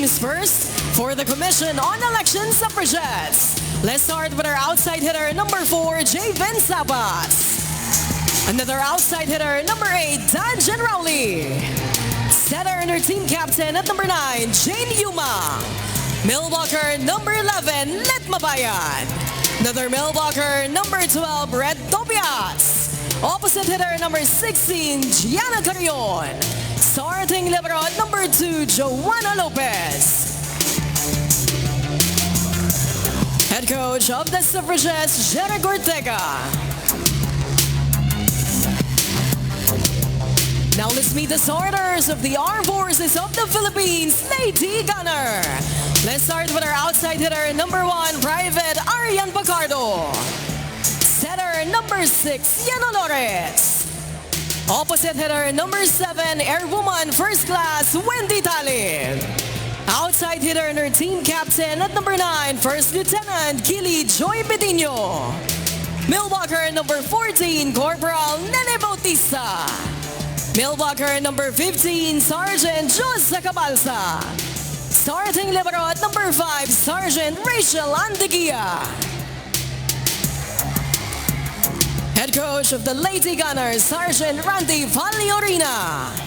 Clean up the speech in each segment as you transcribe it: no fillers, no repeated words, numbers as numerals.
things first, for the Commission on Elections Suffragettes, let's start with our outside hitter number 4, Javen Sabas. Another outside hitter number 8, Danjan Rowley. Setter and her team captain at number 9, Jane Yuma. Millwalker number 11, Let Mabayan. Another Millwalker number 12, Red Tobias. Opposite hitter number 16, Gianna Carrion. Starting libero at number 2, Joanna Lopez. Head coach of the Suffragettes, Jeric Ortega. Now let's meet the starters of the Armed Forces of the Philippines, Lady Gunnar. Let's start with our outside hitter number 1, Private Arian Bacardo. Setter number 6, Yana Lores. Opposite hitter number 7, Airwoman First Class, Wendy Talib. Outside hitter and her team captain at number 9, First Lieutenant Kili Joy Bedino. Millwalker number 14, Corporal Nene Bautista. Millwalker number 15, Sergeant Jose Cabalsa. Starting libero at number 5, Sergeant Rachel Andeguia. Head coach of the Lady Gunners, Sergeant Randy Valiorina.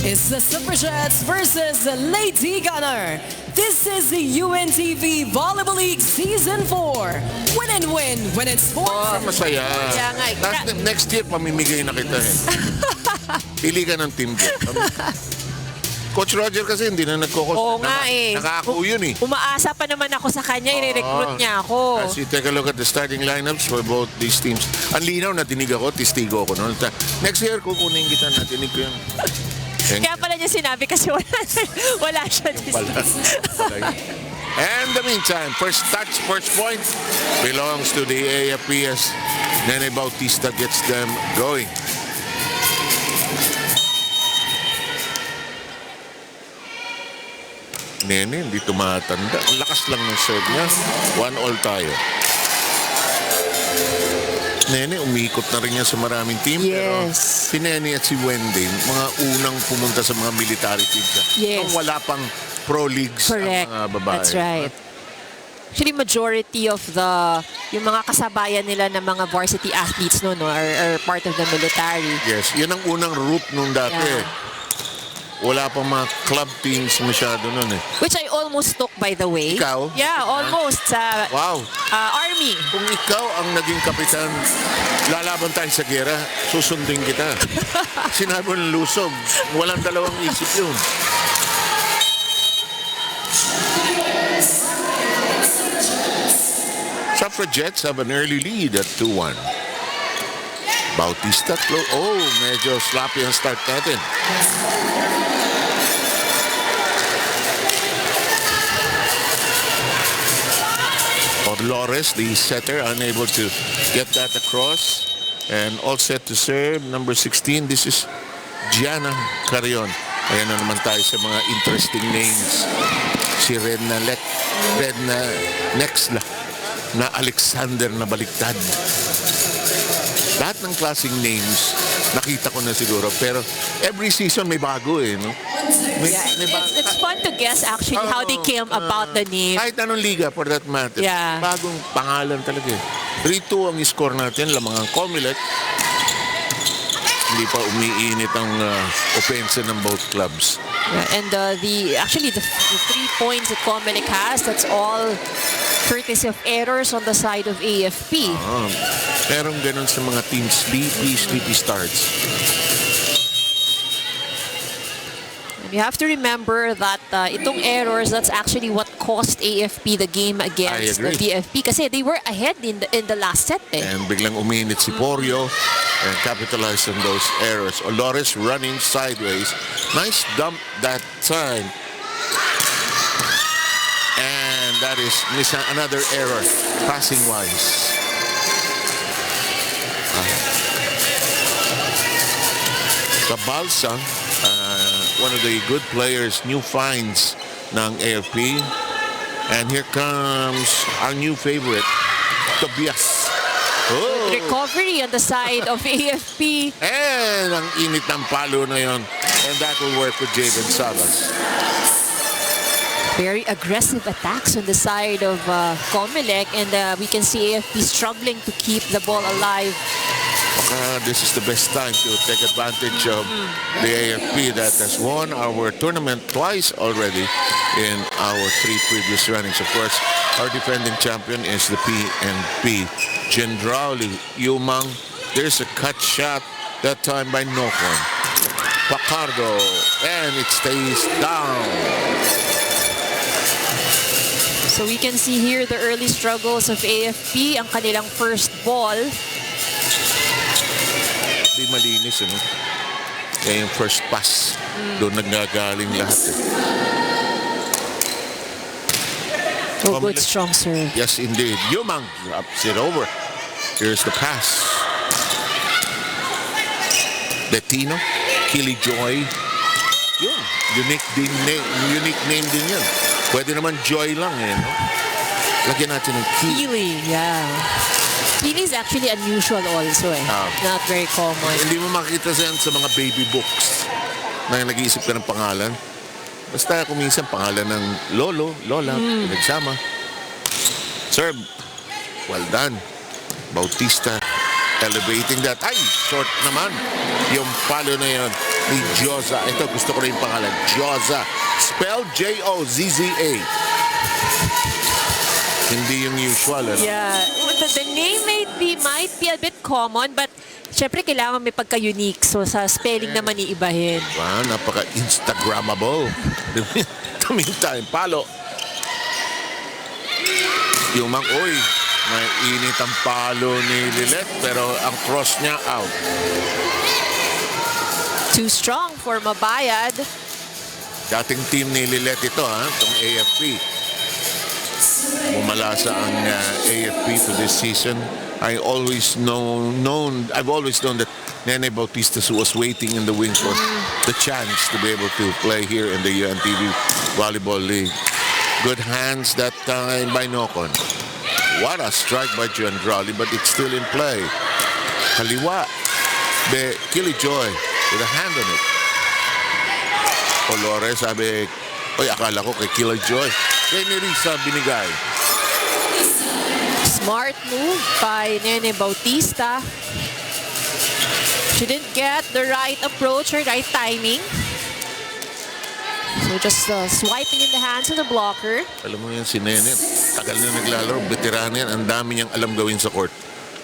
It's the Suffragettes versus the Lady Gunner. This is the UNTV Volleyball League Season 4. Win and win when it's sports. Oh, masaya. Next year, pamimigay na kita eh. Pili ka ng team ko. Coach Roger kasi hindi na nagko-coach. Oo nga eh. Nakako yun eh. Umaasa pa naman ako sa kanya, i-recruit niya ako. As you take a look at the starting lineups for both these teams. Ang linaw na tinig ako, tistigo ako. No? Next year, kukunin kita na tinig ko yun. Kaya pala niya sinabi kasi wala siya dito. And the meantime, first touch, first point belongs to the AFP as Nene Bautista gets them going. Nene, hindi tumatanda. Ang lakas lang ng serve niya. 1-all tayo. Nene, umiikot na rin niya sa maraming team. Yes. Pero si Nene at si Wendy, mga unang pumunta sa mga military teams. Yes. Nung wala pang pro leagues Correct. ang mga babae. That's right. Actually, majority of yung mga kasabayan nila ng mga varsity athletes no, are part of the military. Yes, yun ang unang route nung dati. Yeah. Wala pang mga club teams masyado nun eh. Which I almost took, by the way. Ikaw? Yeah, almost. Wow. Army. Kung ikaw ang naging kapitan, lalaban tayo sa gera, susundin kita. Sinabi ng lusog, walang dalawang isip yun. Suffragettes have an early lead at 2-1. Bautista, oh, medyo sloppy ang start natin. Lores, the setter, unable to get that across. And all set to serve, number 16. This is Gianna Carrion. Ayan na naman tayo sa mga interesting names. Si Redna Nexla na Alexander na baliktad. Lahat ng klaseng names, nakita ko na siguro. Pero every season may bago eh, no? It's fun to guess actually how they came about the name. Kahit anong liga for that matter. Yeah. Bagong pangalan talaga eh. 3-2 ang score natin, lamang ang COMELEC. Hindi pa umiinit ang opensa ng both clubs. Yeah, and actually the 3 points that COMELEC has, that's all courtesy of errors on the side of AFP. Merong ganun sa mga team sleepy starts. You have to remember that itong errors, that's actually what cost AFP the game against the BFP kasi they were ahead in the last set. And biglang uminit si Porio and capitalized on those errors. Olores running sideways. Nice dump that time. And that is another error passing-wise. Cabalsa, one of the good players, new finds ng AFP. And here comes our new favorite, Tobias. Oh. Recovery on the side of AFP. And ang init ng palo na yon. And that will work with Javen Salas. Very aggressive attacks on the side of COMELEC, and we can see AFP struggling to keep the ball alive. This is the best time to take advantage of the AFP that has won our tournament twice already in our 3 previous runnings. Of course, our defending champion is the BMPI. Gendrauli, Yumang, there's a cut shot, that time by Nokon. Pacardo, and it stays down. So we can see here the early struggles of AFP, ang kanilang first ball. Di malinis, ano? Kaya yung first pass, doon nagagaling lahat. Oh, good strong serve. Yes, indeed. Yumang ups it over. Here's the pass. Bettino, Kilijoy. Yun, unique name din yan. Pwede naman Joy lang eh, no? Lagyan natin ng Keely, yeah. Keely is actually unusual also eh. Not very common. Hindi mo makita yan sa mga baby books na nag-iisip ka ng pangalan. Basta kung minsan pangalan ng lolo, lola, pinagsama. Serve. Well done. Bautista elevating that. Ay, short naman. Yung palo na yun ni Joza. Ito, gusto ko rin yung pangalan. Joza. Spelled J-O-Z-Z-A. Hindi yung usual. Ano? Yeah. The name might be a bit common, but syempre kailangan may pagka-unique. So sa spelling naman iibahin. Wow, napaka-Instagrammable. The meantime, palo. Yung oy, may init ang palo ni Lilet, pero ang cross niya out. Too strong for Mabayad. Dating team ni Lilet ito, itong AFP. Umalasa ang AFP for this season. I've always known that Nene Bautista was waiting in the wings for the chance to be able to play here in the UNTV Volleyball League. Good hands that time by Nokon. What a strike by Giandrali, but it's still in play. Kaliwa. Kilijoy with a hand on it. Colores, sabi, oy, akala ko kay Kilijoy. Kay Nerissa binigay. Smart move by Nene Bautista. She didn't get the right approach or right timing. So just swiping in the hands of the blocker. Alam mo yan si Nene, tagal na naglalaro, veteran yan, ang dami niyang alam gawin sa court.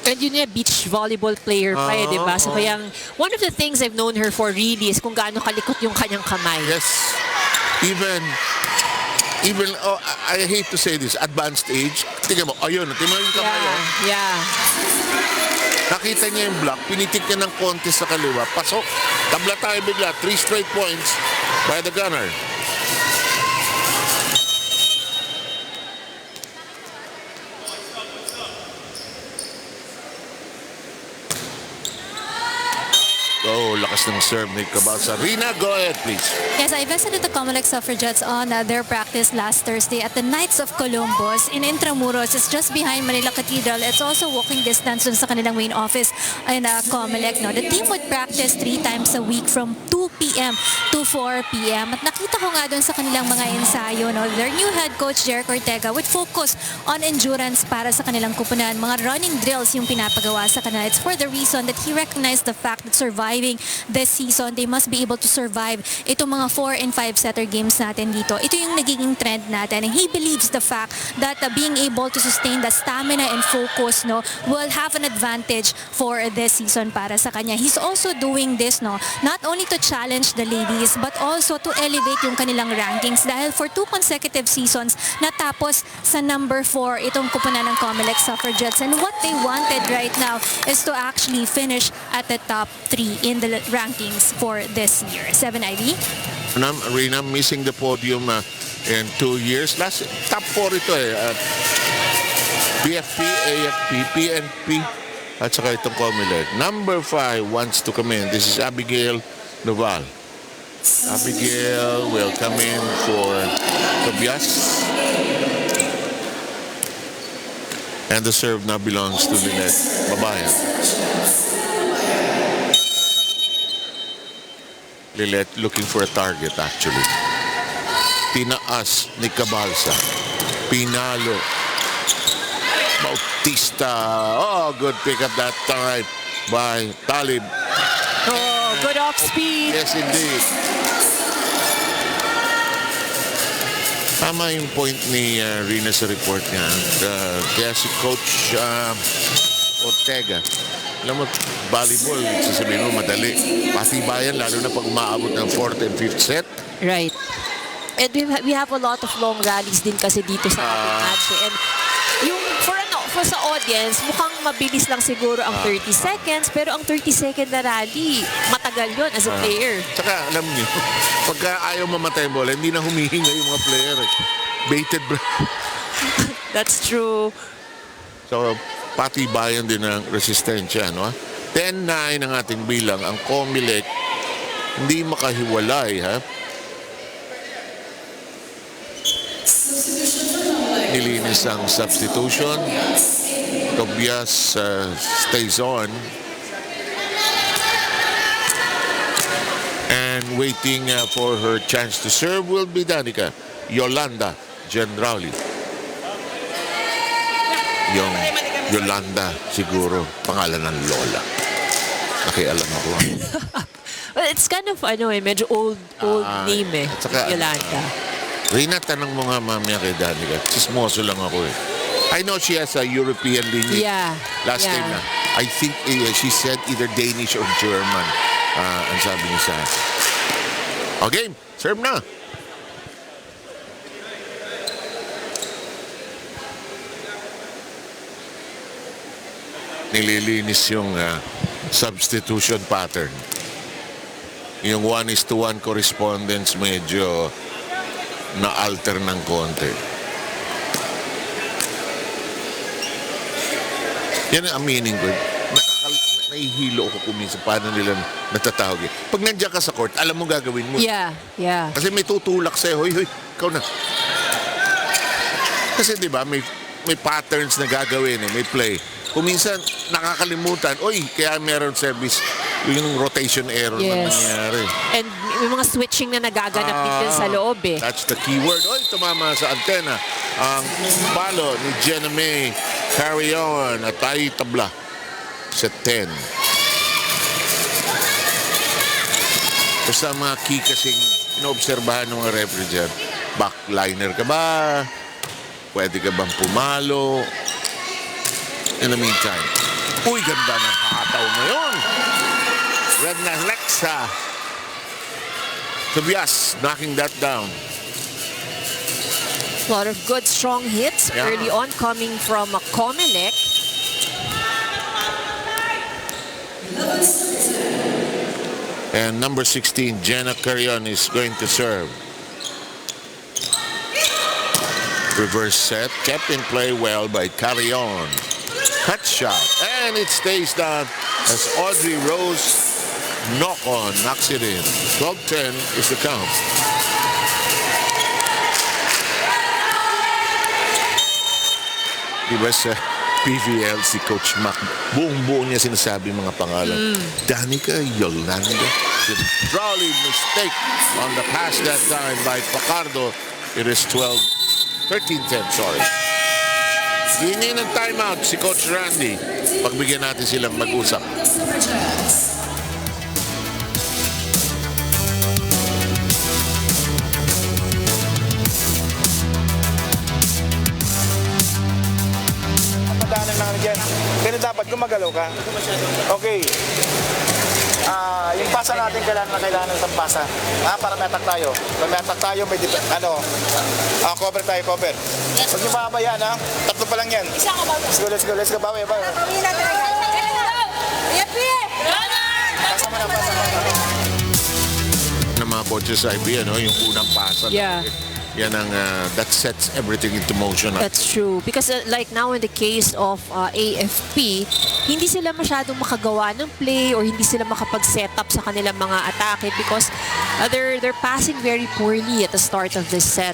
And yun yung beach volleyball player pa eh, di ba? So kaya one of the things I've known her for really is kung gaano kalikot yung kanyang kamay. Yes. Even I hate to say this, advanced age, tingnan mo, ayun, tingnan mo yung kamay. Yeah. Nakita niya yung block, pinitik niya ng konti sa kaliwa, pasok, tabla tayo bigla, 3 straight points by the Gunnar. Oh, lakas ng serve ni Cabasa. Rina, go ahead, please. Yes, I visited the COMELEC Suffragettes on their practice last Thursday at the Knights of Columbus in Intramuros. It's just behind Manila Cathedral. It's also walking distance dun sa kanilang main office in COMELEC. No? The team would practice 3 times a week from 2 p.m. to 4 p.m. At nakita ko nga dun sa kanilang mga ensayo, no? Their new head coach, Jeric Ortega, would focus on endurance para sa kanilang kupunan. Mga running drills yung pinapagawa sa kanila. It's for the reason that he recognized the fact that surviving this season, they must be able to survive itong mga 4 and 5 setter games natin dito. Ito yung nagiging trend natin, and he believes the fact that being able to sustain the stamina and focus, no, will have an advantage for this season para sa kanya. He's also doing this, no, not only to challenge the ladies but also to elevate yung kanilang rankings dahil for 2 consecutive seasons natapos sa number 4 itong kupunan ng COMELEC Suffragettes, and what they wanted right now is to actually finish at the top 3 in the rankings for this year. 7 Ivy. Arena missing the podium in 2 years. Last top 4 ito eh. BFP, AFP, PNP, at saka itong COMELEC. Number 5 wants to come in. This is Abigail Noval. Abigail will come in for Tobias. And the serve now belongs to Lynette Babayan. Lynette looking for a target actually. Tinaas ni Cabalsa. Pinalo. Bautista. Oh, good pick up that time by Talib. Oh, good off speed. Yes, indeed. Tama yung point ni Rina sa report niya. Kaya si Coach Ortega, alam mo, volleyball, sasabihin mo, madali. Patibayan, lalo na pag umaabot ng 4th and 5th set. Right. And we have a lot of long rallies din kasi dito sa ating match. And yung for sa audience, mukhang mabilis lang siguro ang 30 seconds, pero ang 30-second na rally, matagal yun as a player. Tsaka, alam niyo, pagka ayaw mamatay bola, hindi na humihinga yung mga player. Baited breath. That's true. So, patibayan din ng resistensya, no? 10-9 ang ating bilang. Ang COMELEC, hindi makahiwalay, ha? Nilinis ang substitution. Tobias stays on. And waiting for her chance to serve will be Danica Yolanda Gendrauli. Yung Yolanda siguro pangalan ng lola. Nakialam ako. Well, it's kind of medyo old name Saka, Yolanda. Rina, tanong mo nga mamaya kay Danica. Chismoso lang ako eh. I know she has a European lineage. Yeah. Last time na. I think she said either Danish or German. Ang sabi niya sa akin. Okay, serve na. Nililinis yung substitution pattern. Yung 1:1 correspondence medyo na-alter ng konti. Yan ang aminin ko. Nahihilo ako kuminsan paano nila natatawag. Pag nandiyan ka sa court, alam mo gagawin mo. Yeah. Kasi may tutulak sa'yo. Hoy, ikaw na. Kasi di ba, may patterns na gagawin, may play. Kuminsan, nakakalimutan. Kaya meron service. Yung rotation error na nangyari. And may mga switching na nagaganap din sa loob eh. That's the key word. Tumama sa antena. Ang palo ni Jenna May. Carry on at tayo tabla. Set 10. Basta mga key kasing inoobserbahan ng mga referee dyan. Backliner ka ba? Pwede ka bang pumalo? In the meantime, ganda ng hataw na yun. Red na Alexa. Tobias knocking that down. A lot of good, strong hits early on coming from COMELEC. And number 16, Jenna Carrion is going to serve. Reverse set, kept in play well by Carrion. Cut shot, and it stays down as Audrey Rose knocks it in. 12-10 is the count. Diba sa PVL si Coach Mac, buong-buo niya sinasabi mga pangalan. Danica Yolanda. Drawly mistake on the pass that time by Pacardo. It is 13-10, sorry. Hindi ng timeout si Coach Randy. Pagbigyan natin silang mag-usap. Madaanan lang dyan. Pero dapat gumagalaw ka. Okay. Yung pasa natin kailangan ng pasa. Para may attack tayo. Pag may attack tayo, may cover tayo, cover. Huwag niyo papabayaan, ha? Tatlo pa lang yan. Let's go. Bawi. Pasa mo na. Na mga coaches sa IB, yung unang pasa. Yeah. Yan ang, that sets everything into motion. That's true. Because like now in the case of AFP, hindi sila masyadong makagawa ng play or hindi sila makapag-set up sa kanilang mga atake because they're passing very poorly at the start of this set.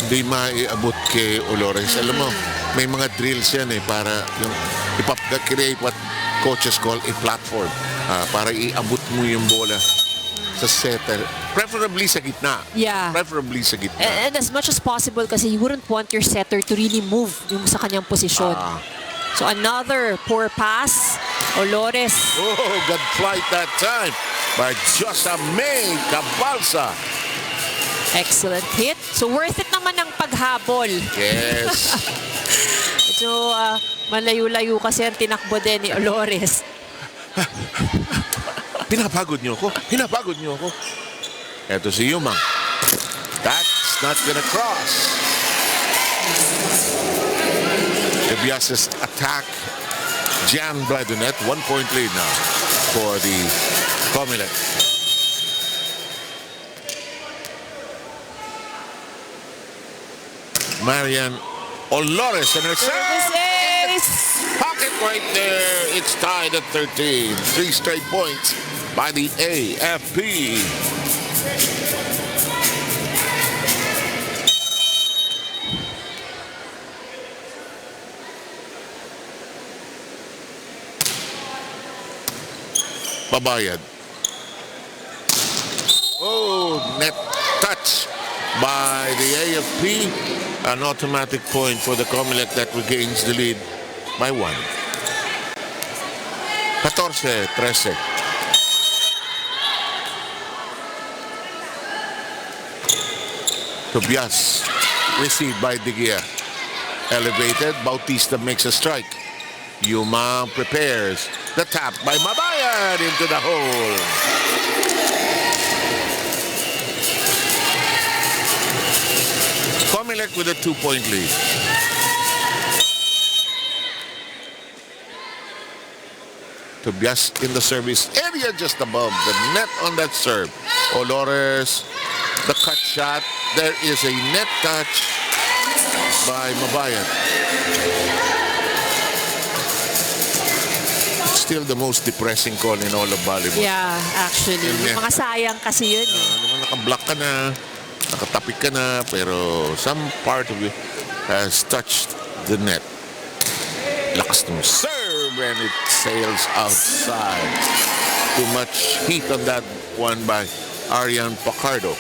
hindi maiabot kay Olores. Alam mo, may mga drills yan para yung create what coaches call a platform para iabot mo yung bola sa setter. Preferably sa gitna. Yeah. Preferably sa gitna. And as much as possible kasi you wouldn't want your setter to really move yung sa kanyang posisyon. So another poor pass. Olores. Oh, good flight that time by Josamay Cabalsa. Excellent hit. So worth it naman ang paghabol. Yes. So malayo-layo kasi ang tinakbo din ni Olores. Pinapagod niyo ako. Pinapagod niyo ako. Eto si Yumang. That's not gonna cross. Tobias's attack. Jan Bladunet, 1-point lead now for the COMELEC. Marian Olores and her Service ace. pocket right there. It's tied at 13. 3 straight points by the AFP. Babayad. Oh, net touch by the AFP. An automatic point for the COMELEC that regains the lead by 1. 14-13. Tobias received by De Gea. Elevated, Bautista makes a strike. Yuma prepares. The tap by Mabayan into the hole. COMELEC with a 2-point lead. Tobias in the service area just above the net on that serve. Olores, the cut shot. There is a net touch by Mabayan. Still the most depressing call in all of volleyball. Yeah, actually. Yung mga sayang kasi yun. Nakablock ka na, nakatapik ka na, pero some part of it has touched the net. Lakas ng serve and it sails outside. Too much heat on that one by Arian Pacardo.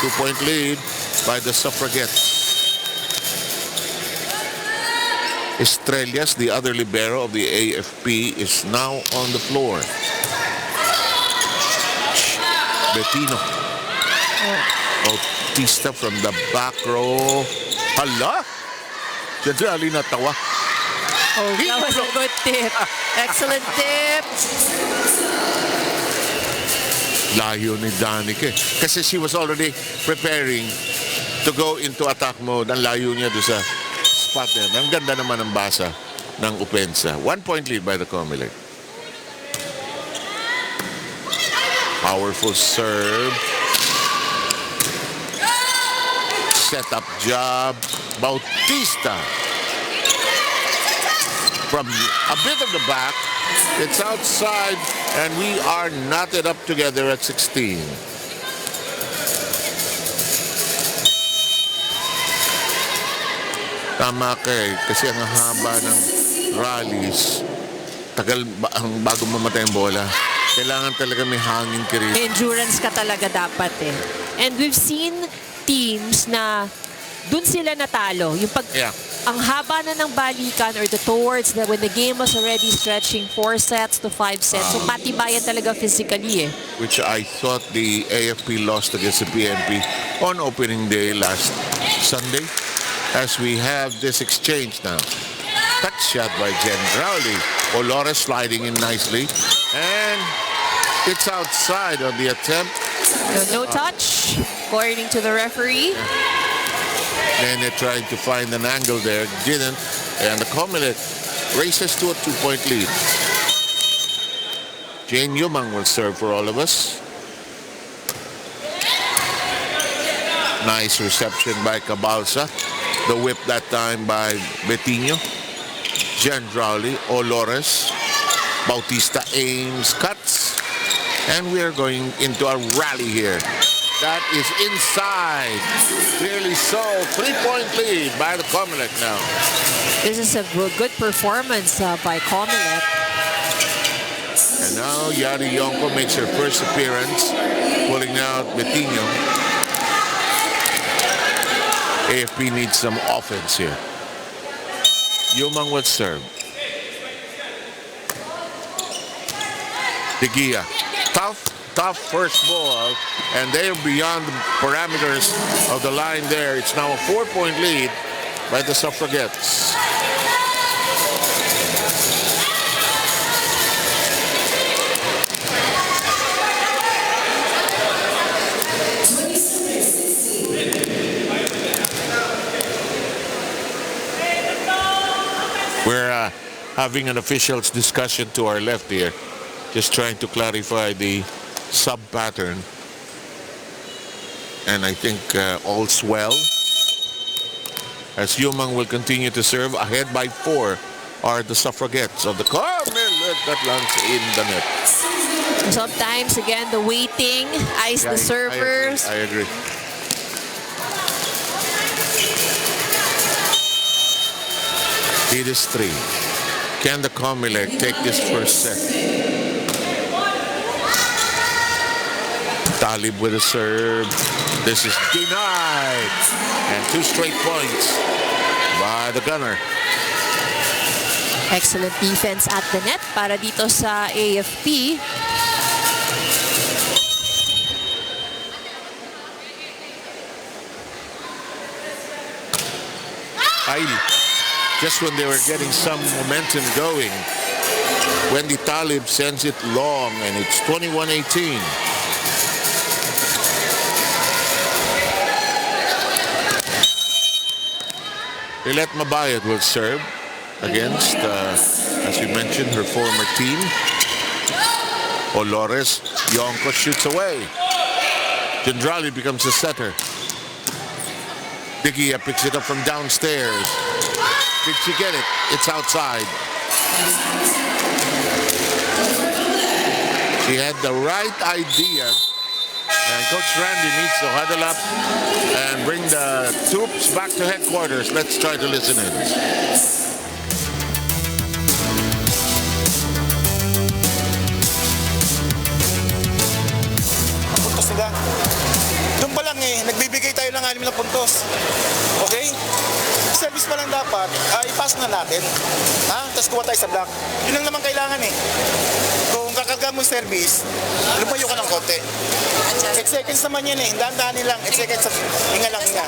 2-point lead by the Suffragettes. Estrellas, the other libero of the AFP, is now on the floor. Bettino. Bautista from the back row. Hala! Diyan natawa. Oh, that was a good tip. Excellent tip. Layo ni Danica. Kasi she was already preparing to go into attack mode. Ang layo niya doon sa spot niya. Ang ganda naman ang basa ng opensa. 1-point lead by the COMELEC. Powerful serve. Set up job. Bautista. From a bit of the back. It's outside and we are knotted up together at 16. Tama kasi ang haba ng rallies, tagal bago mamatay ang bola. Kailangan talaga may hangin ka rin. Endurance ka talaga dapat eh. And we've seen teams na dun sila natalo. Yung ang haba na ng balikan or the towards that when the game was already stretching 4 sets to 5 sets. So patibayan talaga physically eh. Which I thought the AFP lost against the BMP on opening day last Sunday. As we have this exchange now. Touch shot by Jen Rowley. Olores sliding in nicely. And it's outside on the attempt. No touch, according to the referee. And they're trying to find an angle there. Didn't. And the COMELEC races to a 2-point lead. Jane Yumang will serve for all of us. Nice reception by Cabalsa. The whip that time by Bettino. Jen Rowley, Olores. Bautista aims, cuts. And we are going into a rally here. That is inside. Clearly so. 3-point lead by the COMELEC now. This is a good performance by COMELEC. And now Yari Yonko makes her first appearance, pulling out Betinho. AFP needs some offense here. Yumang will serve. De Gia. Tough first ball, and they're beyond the parameters of the line there. It's now a 4-point lead by the Suffragettes. We're having an officials discussion to our left here, just trying to clarify the sub pattern, and I think all's well, as Yumang will continue to serve. Ahead by 4 are the Suffragettes of the COMELEC that lands in the net. Sometimes, again, the waiting eyes the servers. I agree. It is 3. Can the COMELEC take this first set? Talib with a serve. This is denied. And 2 straight points by the Gunnar. Excellent defense at the net para dito sa AFP. Just when they were getting some momentum going, Wendy Talib sends it long, and it's 21-18. Lilet Mabayad will serve against, as we mentioned, her former team. Olores. Yonko shoots away. Gendrali becomes a setter. De Gia picks it up from downstairs. Did she get it? It's outside. She had the right idea. And Coach Randy needs to huddle up and bring the troops back to headquarters. Let's try to listen in. Puntos nila. Doon pa lang nagbibigay tayo ng 6 na puntos. Okay? Service pa lang dapat, ipasok na natin. Tapos kuha tayo sa block. Yun lang naman kailangan Kung kakarga mo service, lumayo ka ng konti. 8 seconds naman yan Dahan-dahanin lang. 8 seconds. Hinga lang, hinga.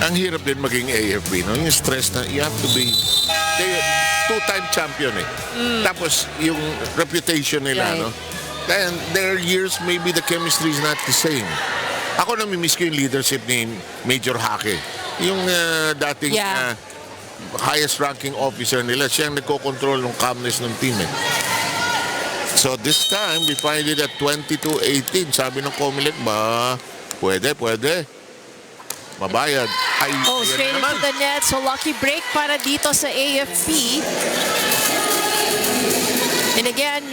Ang hirap din maging AFP, no? Yung stress na you have to be two-time champion Tapos yung reputation nila, no? And their years, maybe the chemistry is not the same. Ako namimiss ko yung leadership ni Major Hake. Yung dating highest ranking officer nila, siya ang nagko-control ng calmness ng team So this time, we find it at 22-18. Sabi ng COMELEC ba, pwede. Mabayad. Straight into the net. So lucky break para dito sa AFP. And again,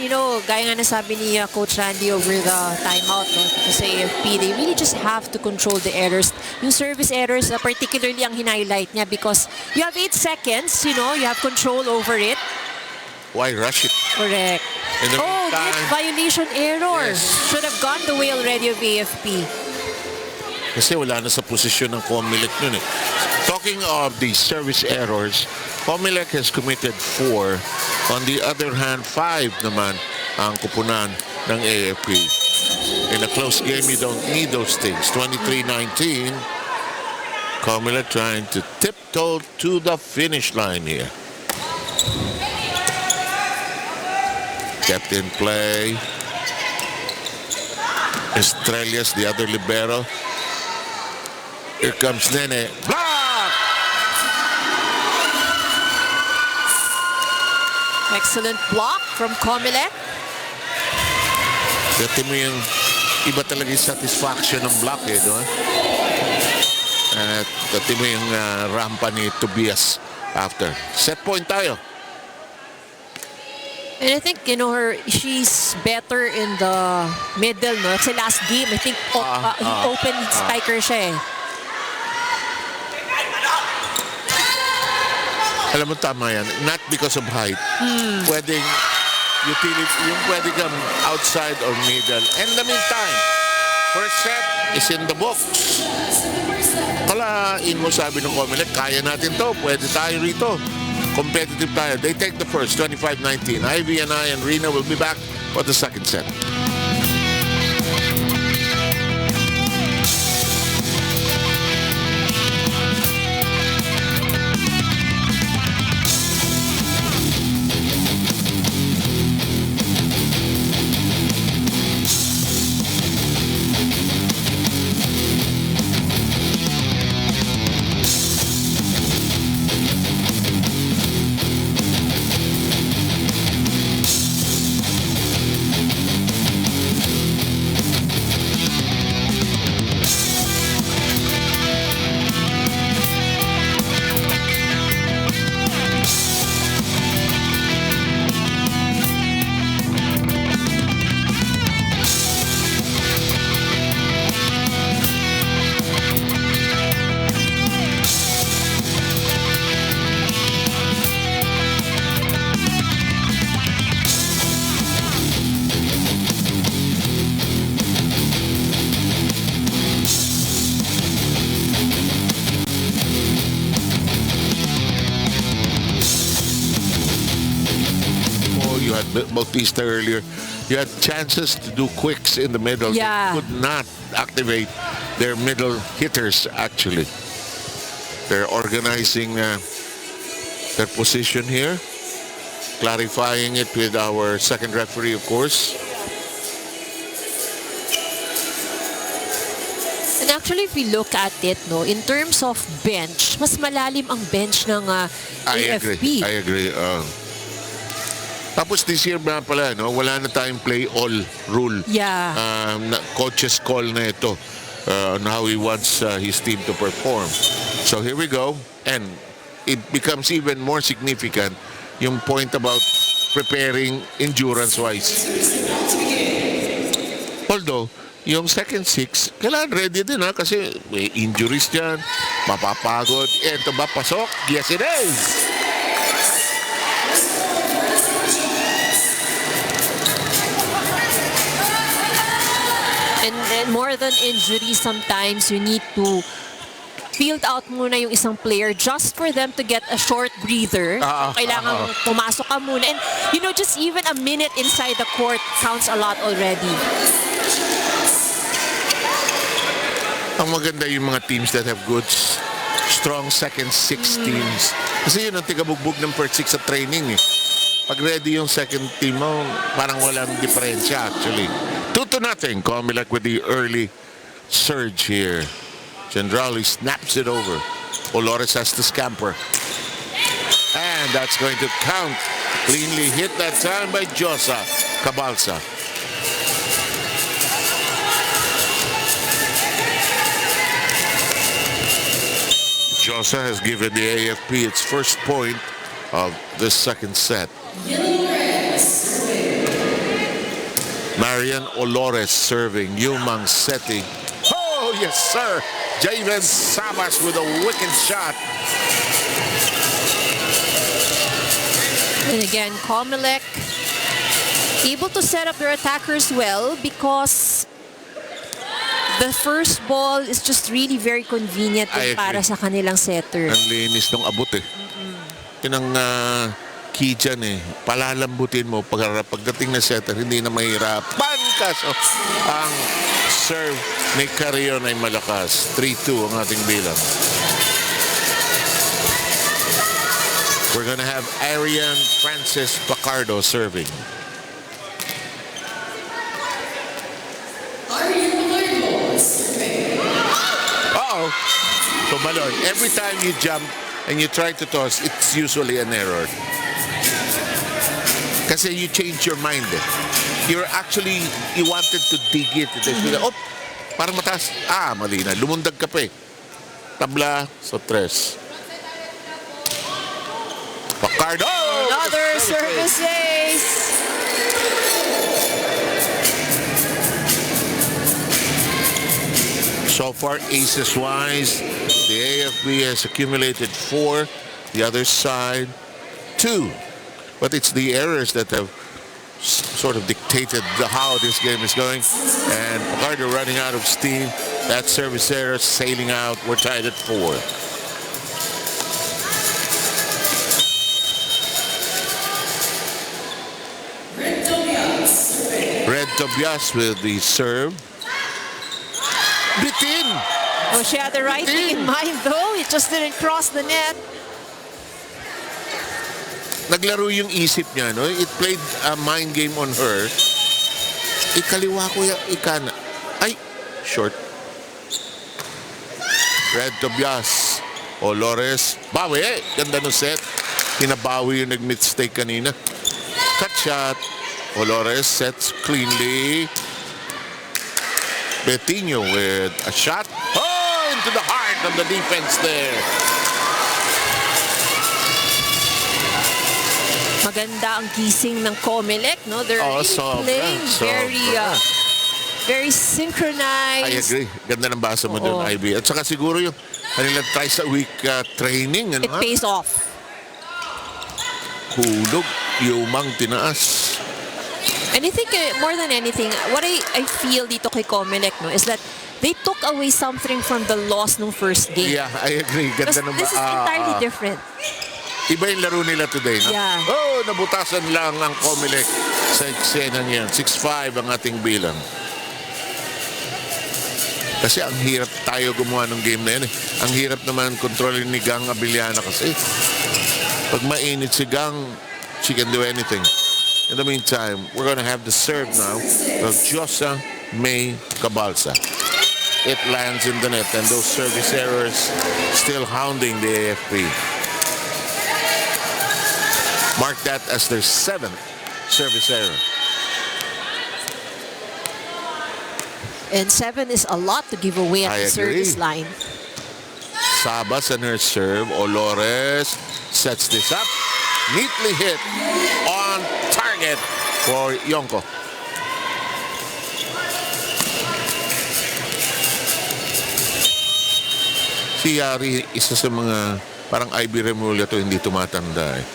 gaya nga nasabi ni Coach Randy over the timeout sa AFP, they really just have to control the errors. Yung service errors, particularly ang hinighlight niya because you have 8 seconds, you have control over it. Why rush it? Correct. Net violation error. Yes. Should have gone the way already of AFP. Kasi wala na sa posisyon ng COMELEC nun Talking of the service errors, COMELEC has committed 4. On the other hand, 5 naman ang kupunan ng AFP. In a close game, you don't need those things. 23-19. COMELEC trying to tiptoe to the finish line here. Kept in play. Estrellas, the other libero. Here comes Nene. Block! Excellent block from COMELEC. Dati mo yung iba talaga yung satisfaction ng block no? At dati mo yung rampa ni Tobias after. Set point tayo. And I think, she's better in the middle, no? Kasi last game, I think he open spiker siya eh. Alam mo, tama yan. Not because of height. Pwedeng utility, yung pwede kang outside or middle. And in the meantime, first set is in the books. Kalain mo, sabi ng COMELEC, kaya natin to. Pwede tayo rito. Competitive tayo. They take the first, 25-19. Ivy and I and Rina will be back for the second set. Bautista earlier, you had chances to do quicks in the middle. Yeah. They could not activate their middle hitters, actually. They're organizing their position here, clarifying it with our second referee, of course. And actually, if we look at it, no, in terms of bench, mas malalim ang bench ng AFP. I agree. Tapos this year na pala, no, wala na tayong play all rule. Yeah. Coach's call na ito on how he wants his team to perform. So here we go. And it becomes even more significant yung point about preparing endurance-wise. Although, yung second six, kailangan ready din kasi may injuries dyan, mapapagod. Ito ba, pasok? Yes, it is! And more than injury, sometimes you need to field out muna yung isang player just for them to get a short breather. Kailangan pumasok ka muna. And, just even a minute inside the court counts a lot already. Ang maganda yung mga teams that have good, strong second six teams. Kasi yun ang tigabugbog ng first six sa training eh. Pag ready yung second team mo, parang walang diferensya actually. 2-0, COMELEC with the early surge here. Gendrali snaps it over. Olores has to scamper. And that's going to count. Cleanly hit that time by Josa Cabalsa. Josa has given the AFP its first point of the second set. Marian Olores serving. Yumang Seti. Oh, yes, sir. Javen Sabas with a wicked shot. And again, COMELEC able to set up their attackers well because the first ball is just really very convenient para sa kanilang setter. Ang linis ng abot eh. Yun ang key dyan eh. Palalambutin mo pagdating na setter, hindi na mahirapan ka. So, ang serve ni Carrion ay malakas. 3-2 ang ating bilang. We're gonna have Arian Francis Pacardo serving. Uh-oh. Tumalon. Every time you jump and you try to toss, it's usually an error. Kasi you change your mind eh. You wanted to dig it. Oh, parang mataas. Mali na. Lumundag ka pa eh. Tabla sa tres. Pacardo! Another service ace. So far, aces-wise, the AFP has accumulated 4. The other side, 2. But it's the errors that have sort of dictated how this game is going. And Paco running out of steam. That service error sailing out. We're tied at 4. Red Tobias with the serve. Bitin! Oh, she had the right thing in mind though. It just didn't cross the net. Naglaro yung isip niya, no? It played a mind game on her. Ikaliwa ko yung ikana. Ay, short. Red Tobias. Olores. Bawi. Ganda ng set. Hinabawi yung nag-mistake kanina. Cut shot. Olores sets cleanly. Betinho with a shot. Oh, into the heart of the defense there. Maganda ang gising ng COMELEC, no? They're really Sobra, playing sobra. very synchronized. I agree. Ganda ng basa mo doon, Ivy. At saka siguro yung kanilang twice a week training. Ano, It pays off. Hulog, yumang tinaas. And I think more than anything, what I feel dito kay COMELEC, no, is that they took away something from the loss ng first game. Yeah, I agree. Ganda ng This is entirely different. Iba yung laro nila today, no? Yeah. Oh, nabutasan lang ang COMELEC sa eksenang yan. 6-5 ang ating bilang. Kasi ang hirap tayo gumawa ng game na yan. Ang hirap naman kontrolin ni Gang Abiliana kasi. Pag mainit si Gang, she can do anything. In the meantime, we're gonna have the serve now of Josa May Cabalsa. It lands in the net, and those service errors still hounding the AFP. Mark that as their 7th service error. And 7 is a lot to give away at I the service agree. line. Sabas and her serve. Olores sets this up. Neatly hit on target for Yonko. Si Yari, isa sa mga parang Ivy Remulla to, hindi tumatanda eh.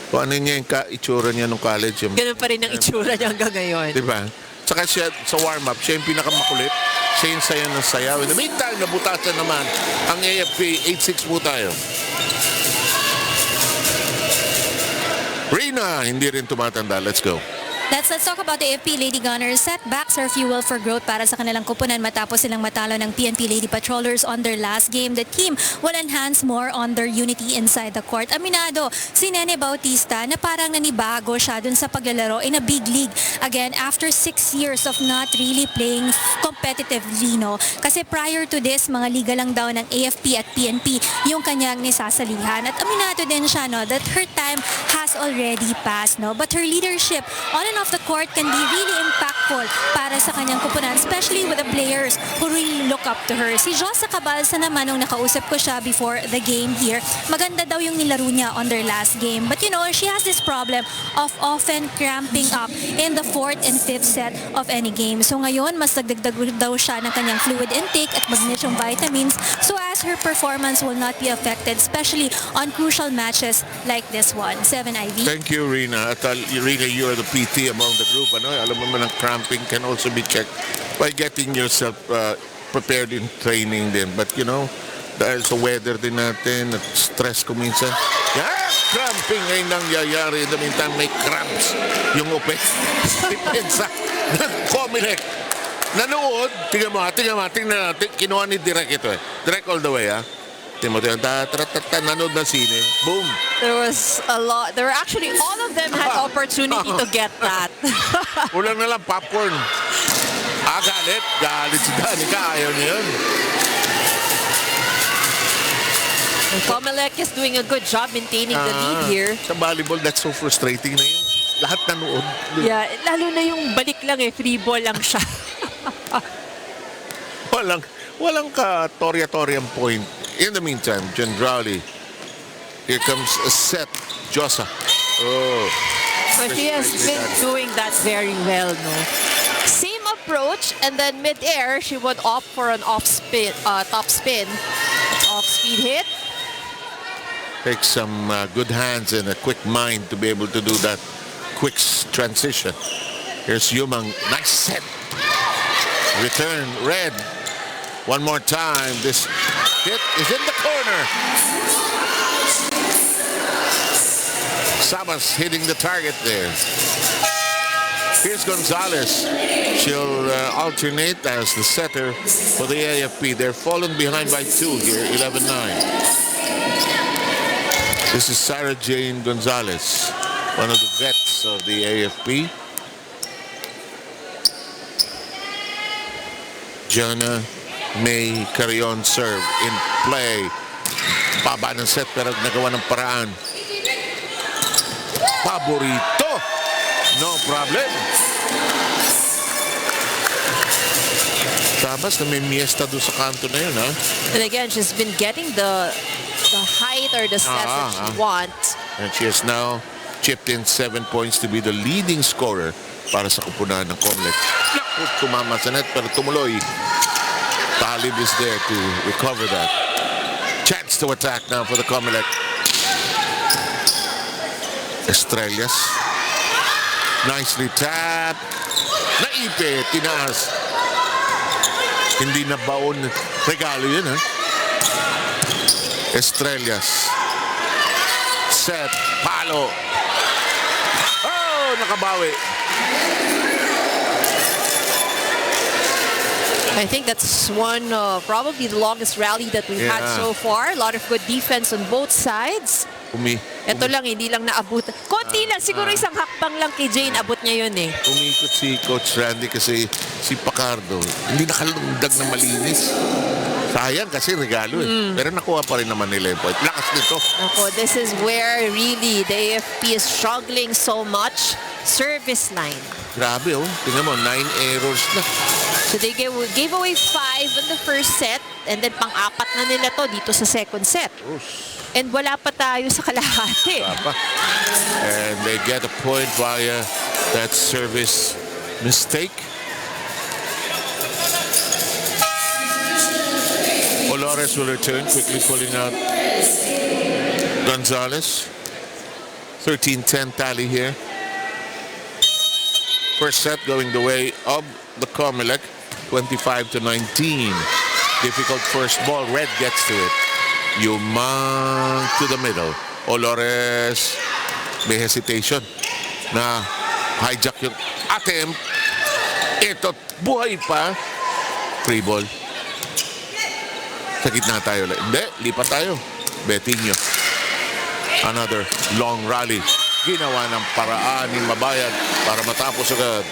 Kung ano niya yung itsura niya nung college. Yung, Ganun pa rin ang itsura niya hanggang ngayon. diba? Saka siya sa warm-up, siya yung pinakamakulit. Siya yung sayo ng sayaw. In the meantime, nabutasan naman ang AFP. 8-6 po tayo. Rina, hindi rin tumatanda. Let's go. Let's talk about the AFP Lady Gunners. Setbacks are fuel for growth para sa kanilang kupunan matapos silang matalo ng PNP Lady Patrollers on their last game. The team will enhance more on their unity inside the court. Aminado si Nene Bautista na parang nanibago siya dun sa paglalaro in a big league. Again, after 6 years of not really playing competitively, no? Kasi prior to this, mga liga lang daw ng AFP at PNP yung kanyang nisasalihan. At aminado din siya, no, that her time has already passed, no? But her leadership on and off the court can be really impactful para sa kanyang kupunan, especially with the players who really look up to her. Si Josa Cabalsa naman, nung nakausap ko siya before the game here, maganda daw yung nilaro niya on their last game. But you know, she has this problem of often cramping up in the 4th and 5th set of any game. So ngayon, mas nagdagdag daw siya ng kanyang fluid intake at magnesium vitamins so as her performance will not be affected, especially on crucial matches like this one. 7 IV. Thank you, Rina. At Rina, you are the PT among the group. Ano? Alam mo man, ang cramping can also be checked by getting yourself prepared in training din. But you know, dahil sa weather din natin at stress ko minsan, cramping ay nangyayari. In the meantime, may cramps yung upet. Depensa ng COMELEC. Nanood, tingnan natin, kinuha ni Direk ito eh. Direk all the way, ha? Tingnan mo, nanood na sine. Boom. There was a lot. There were actually, all of them had opportunity to get that. Ulang na lang, popcorn. Galit. Galit si Danica. Ayaw niya yun. COMELEC is doing a good job maintaining the lead here. Sa volleyball, that's so frustrating na yun. Lahat nanood. Yeah, lalo na yung balik lang eh, free ball lang siya. Walang ka-torya-toryang point. In the meantime, Gendrali. Here comes a set. Josa. Oh. But she has been doing that very well, no? Same approach, and then mid-air, she would opt for an top spin, off-speed hit. Takes some good hands and a quick mind to be able to do that quick transition. Here's Yumang. Nice set. Return, red. One more time. This hit is in the corner. Sabas hitting the target there. Here's Gonzalez. She'll alternate as the setter for the AFP. They're fallen behind by 2 here, 11-9. This is Sarah Jane Gonzalez, one of the vets of the AFP. Jana May Carrion serve in play. Baba ng set pero nagawa ng paraan. Paborito. No problem. Sabas na may miesta doon sa kanto na yun, ha? And again, she's been getting the height or the set that she wants. And she has now chipped in 7 points to be the leading scorer para sa kupunan ng COMELEC. Tumama sa net pero tumuloy. Talib is there to recover that. Chance to attack now for the COMELEC. Estrellas. Nicely tapped. Naipit. Tinaas. Hindi na baon. Regalo yun, ha? Estrellas. Set. Palo. Oh, nakabawi. I think that's one probably the longest rally that we've had so far. A lot of good defense on both sides. Ito lang, hindi lang naabot. Konti lang, siguro isang hakbang lang kay Jane, abot niya yun eh. Umikot si Coach Randy kasi si Pacardo, hindi nakalundag na malinis. Sayang kasi regalo eh. Pero nakuha pa rin naman nila yung point. Lakas nito. Ako, this is where really the AFP is struggling so much. Service line. Grabe oh. Tingnan mo, 9 errors na. So they gave away 5 in the first set and then pang-apat na nila to dito sa second set. And wala pa tayo sa kalahati. And they get a point via that service mistake. Olores will return, quickly pulling out Gonzalez. 13-10 tally here. First set going the way of the COMELEC, 25-19. Difficult first ball. Red gets to it. Yumang to the middle. Olores may hesitation na hijack yung attempt. Ito, buhay pa. Free ball. Sa gitna tayo. Hindi, lipat tayo. Betinho. Another long rally. Ginawa ng paraan ni Mabayad para matapos agad.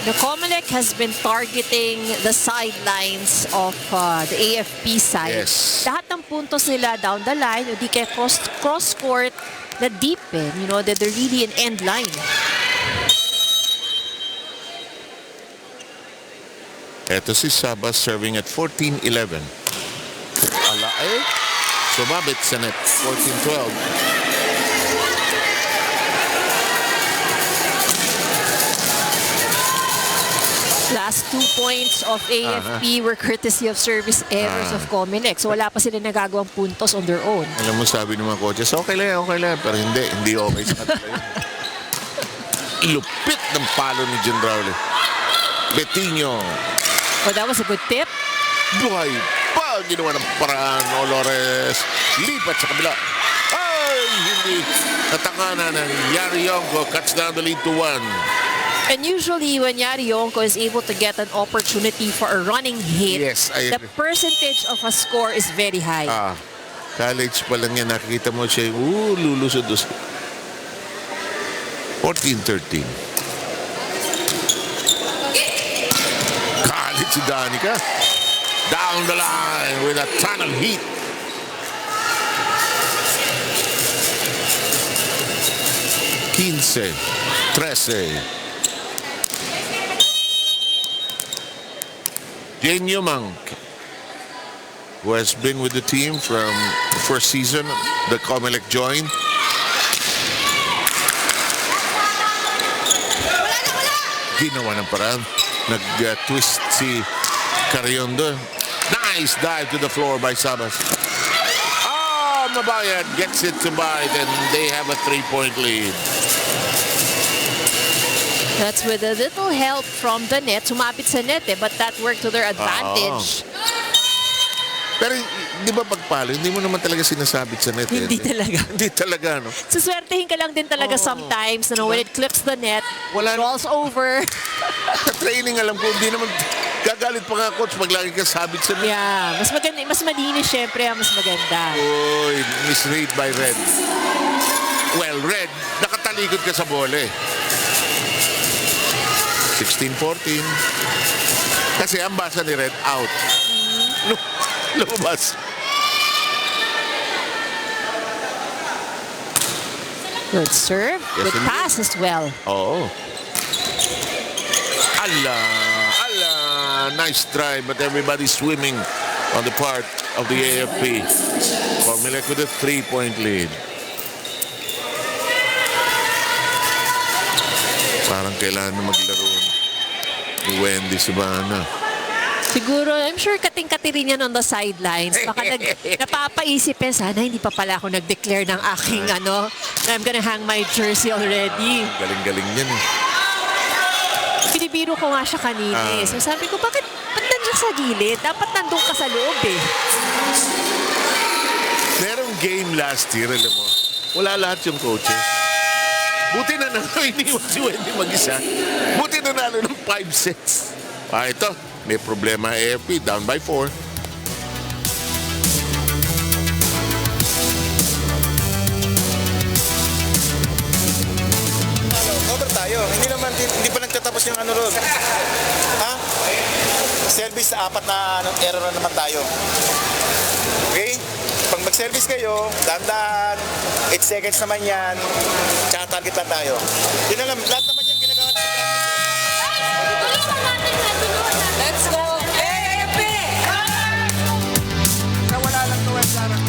The COMELEC has been targeting the sidelines of the AFP side. Yes. Lahat ng puntos nila down the line, o di kaya cross-court na deep in, you know, that they're really an end line. Ito si Sabas serving at 14-11. Ala eh, sumabit sa net, 14-12. Last 2 points of AFP were courtesy of service errors of COMELEC. So wala pa sila nagagawang puntos on their own. Alam mo, sabi ng mga coaches, okay lang. Pero hindi okay sa kanila yun. Lupit ng palo ni John Rowley. Betinho. Oh, that was a good tip. Buhay pa. Ginawa ng paraan. Olores. Lipat sa kabila. Ay, hindi. Natanganan ng Yari Yongo. Cuts down the lead to 1. And usually when Yari Yonko is able to get an opportunity for a running hit, Yes, I the agree. percentage of a score is very high. College pa lang yan. Nakikita mo siya, lulusod. 14-13. College si Danica. Down the line with a ton of heat. Quince, 13. Jane Yumang, who has been with the team from the first season that COMELEC joined. Ginawa ng paraan. Nag-twist si Carrion doon. Nice dive to the floor by Sabas. Mabayan gets it to bite and they have a 3-point lead. That's with a little help from the net. Sumapit sa net but that worked to their advantage. Pero di ba pagpalo, hindi mo naman talaga sinasabit sa net. Hindi talaga. Hindi talaga, no? Suswertehin ka lang din talaga sometimes when it clips the net, Wala- rolls over. Sa training, alam ko, hindi naman gagalit pa nga coach pag lagi ka sabit sa net. Yeah, mas maganda, mas malinis syempre, mas maganda. Uy, misread by Red. Well, Red, nakatalikod ka sa bola eh. 16-14. Kasi ang basa ni Red, out. Lumabas. Good serve, Yes, good indeed. pass as well. Oo. Ala, nice try, but everybody's swimming on the part of the AFP. COMELEC with a 3-point lead. Parang kailangan na maglaro ni Wendy Sabana. Siguro, I'm sure kating-kati rin yan on the sidelines. Baka napapaisip yan, sana hindi pa pala ako nag-declare ng aking I'm gonna hang my jersey already. Galing-galing yan eh. Pinibiro ko nga siya kanina eh. So sabi ko, ba't nandiyan sa gilid? Dapat nandun ka sa loob eh. Merong game last year, alam mo. Wala lahat yung coaches. Buti na iniwan si Wendy mag-isa. Buti na nalo ng 5 sets. Ito, may problema AFP, down by 4. Cover tayo. Hindi pa nagtatapos yung ron. Ha? Service sa 4 na error na naman tayo. Okay? Pag mag-service kayo, dahan-dahan, 8 seconds naman yan, tsaka target lang tayo. Yun na lang, lahat naman yung ginagawa natin. Let's go! AFP! Wala lang to, Sarah.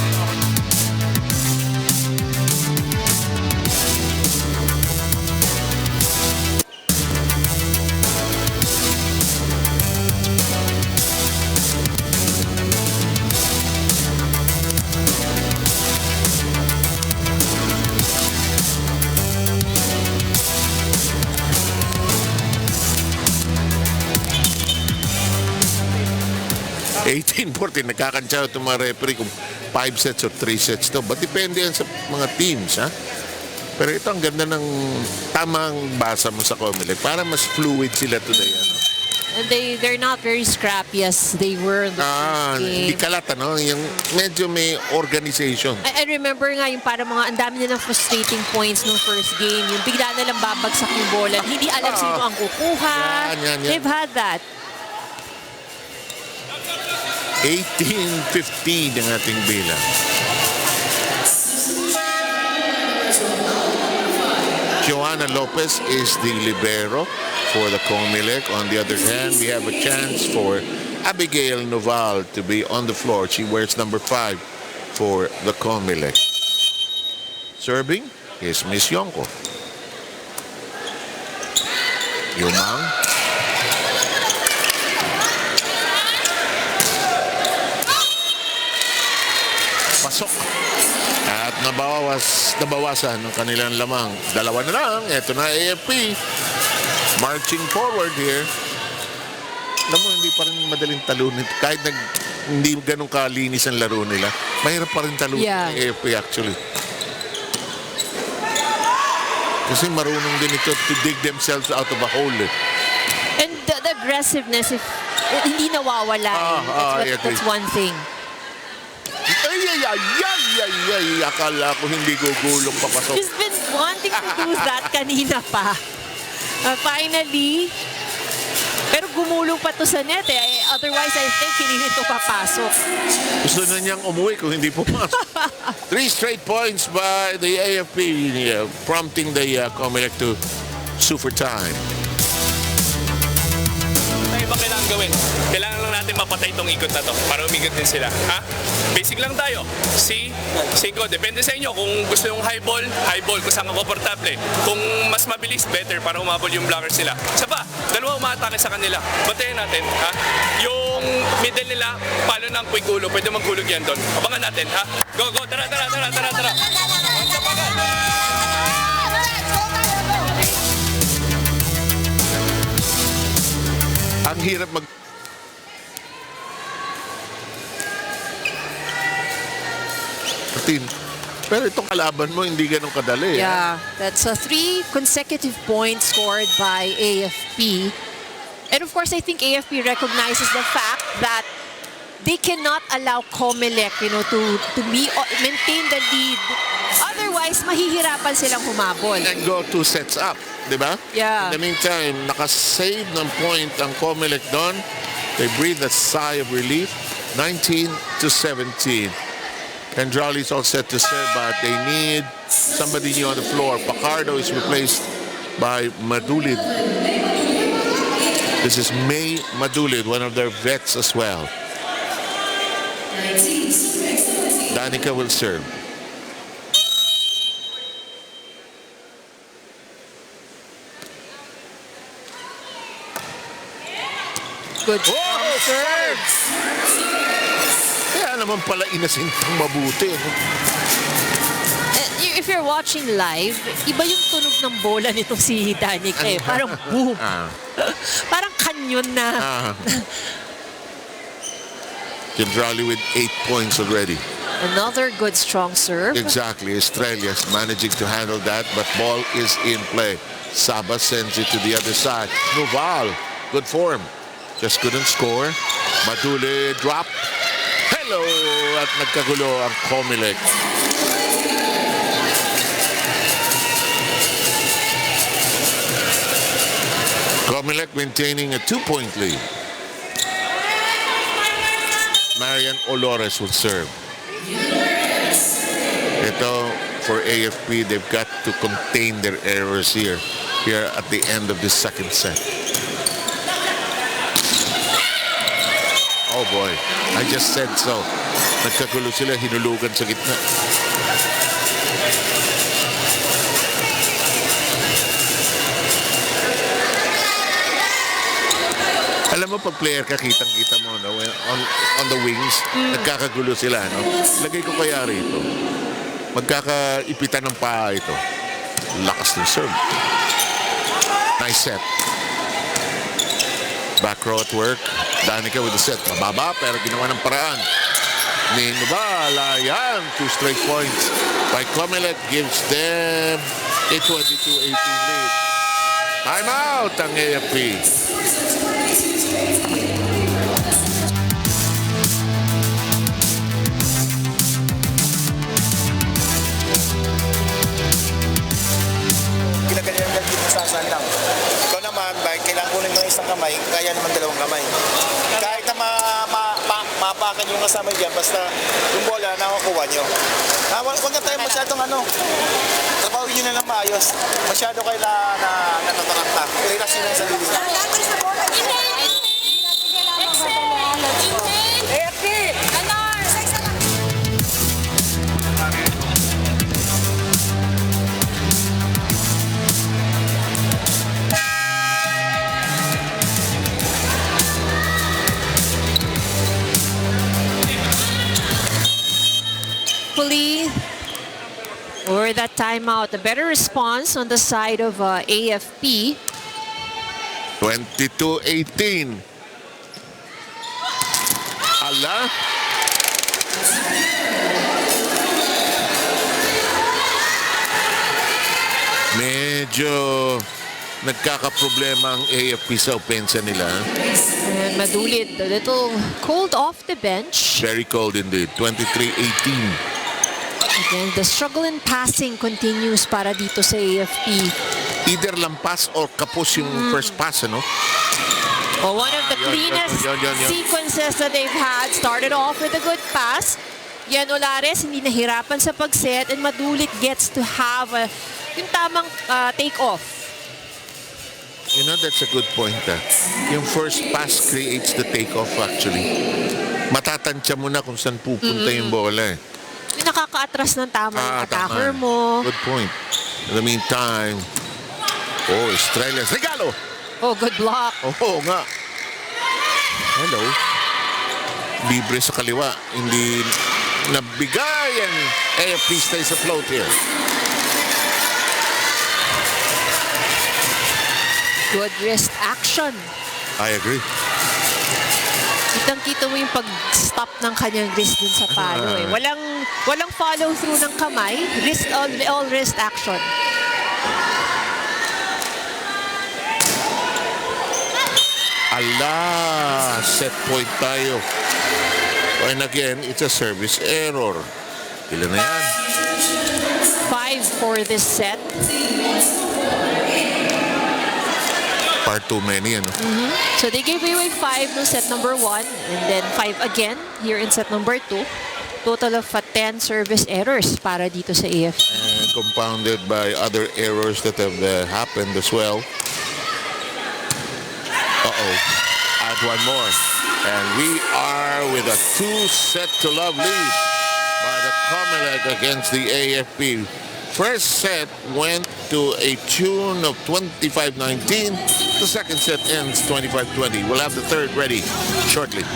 18-14, nagkakansya itong mga referee kung 5 sets or 3 sets to. But depende yan sa mga teams, ha? Pero ito ang ganda ng tamang basa mo sa COMELEC para mas fluid sila today, ano? And they're not very scrappy as they were in the first Hindi game. kalat, ano? Yung medyo may organization. I remember nga yung parang ang dami nilang frustrating points nung first game. Yung bigla na lang babagsak yung bola. Hindi alam sino ang kukuha. Yan. They've had that. 18-15 ang ating bilang. Joanna Lopez is the libero for the COMELEC. On the other hand, we have a chance for Abigail Noval to be on the floor. She wears number 5 for the COMELEC. Serving is Miss Yonko. Yumang. Pasok. At nabawasan ng kanilang lamang. Dalawa na lang. Ito na AFP. Marching forward here. Alam mo, hindi pa rin madaling talunin. Kahit hindi ganun kalinis ang laro nila, mahirap pa rin talunin ng AFP actually. Kasi marunong din ito to dig themselves out of a hole. And the aggressiveness, if hindi nawawala. That's one thing. Ay, akala ko hindi gugulong papasok. She's been wanting to do that kanina pa. Finally, pero gumulong pa to sa net eh. Otherwise, I think hindi nito papasok. Gusto na niyang umuwi kung hindi pumasok. 3 straight points by the AFP, prompting the COMELEC to sue for time. May iba kailangan gawin. Kailangan lang natin mapatay itong ikot na to para umikot din sila. Ha? Basic lang tayo. C, ko. Depende sa inyo. Kung gusto yung high ball, kung saan ka komportable. Kung mas mabilis, better para umabol yung blockers nila. Isa pa, dalawa umaatake sa kanila. Bantayan natin. Ha? Yung middle nila, palo ng quick ulo. Pwede maghulog yan doon. Abangan natin. Ha? Go, go. Tara. Ang hirap mag... Pero itong kalaban mo, hindi ganun kadali. Yeah, that's 3 consecutive points scored by AFP. And of course, I think AFP recognizes the fact that they cannot allow COMELEC, to maintain the lead. Otherwise, mahihirapan silang humabol. And go 2 sets up, di ba? Yeah. In the meantime, nakasave ng point ang COMELEC doon. They breathe a sigh of relief. 19-17. And Jolly's all set to serve, but they need somebody new on the floor. Pacardo is replaced by Madulid. This is May Madulid, one of their vets as well. Danica will serve. Good serves. Kaya naman pala inasin pang mabuti. If you're watching live, iba yung tunog ng bola nitong si Danica. Parang boom. Parang kanyon na. Kendrali with 8 points already. Another good strong serve. Exactly. Estrellas managing to handle that, but ball is in play. Saba sends it to the other side. Noval, good form. Just couldn't score. Madule drop. Hello! At nagkagulo ang COMELEC. COMELEC maintaining a 2-point lead. Marian Olores will serve. Ito, for AFP, they've got to contain their errors here at the end of the second set. Oh boy, I just said so. Nagkagulo sila, hinulugan sa gitna. Alam mo, pag player ka, kitang-kita mo, no? On the wings, nagkakagulo sila. No? Lagay ko kaya rito. Magkakaipitan ng paa ito. Lakas ng serve. Nice set. Back row at work. Danica with the set. Mababa, pero ginawa ng paraan. Ninubala, yan. 2 straight points by COMELEC gives them a 22-18 lead. Time out ang AFP. Ginaganyan lang dito sa lang. Ikaw naman, kailangan kunin mo isang kamay, kaya naman 2 kamay. Kahit na mapakan yung kasama dyan, basta yung bola nakukuha nyo. Huwag na tayo masyadong trabawin nyo na lang maayos. Masyado kayo na natataranta. I-relax nyo na yung sarili nyo. AFP! Gunnar! Or that timeout, a better response on the side of AFP. 22-18. Ala. Medyo nagkakaproblema ang AFP sa opensa nila. And Madulid, a little cold off the bench. Very cold indeed. 23-18. Again, the struggle in passing continues para dito sa AFP. Either lampas or kapos yung first pass, ano? Well, one of the cleanest sequences that they've had started off with a good pass. Yan Olares, hindi nahirapan sa pag-set, and Madulid gets to have yung tamang take-off. You know, that's a good point. Yung first pass creates the takeoff actually. Matatansya mo na kung saan pupunta yung bola eh. Yung nakaka-atras ng tama yung attacker tama. mo. Good point. In the meantime, Estrellas. Regalo! Oh, good block. Oo nga. Hello. Libre sa kaliwa. Hindi nabigay and AFP stays afloat here. Good wrist action. I agree. Kitang-kita mo yung pag-stop ng kanyang wrist dun sa palo eh. Walang follow-through ng kamay. All wrist action. Ala, set point tayo. And again, it's a service error. Ilan na yan? 5 for this set. Far too many, ano? So they gave away 5 no set number 1 and then 5 again here in set number 2. Total of 10 service errors para dito sa AFP. And compounded by other errors that have happened as well. Add one more. And we are with a 2-set-to-love lead by the COMELEC against the AFP. First set went to a tune of 25-19. The second set ends 25-20. We'll have the third ready shortly.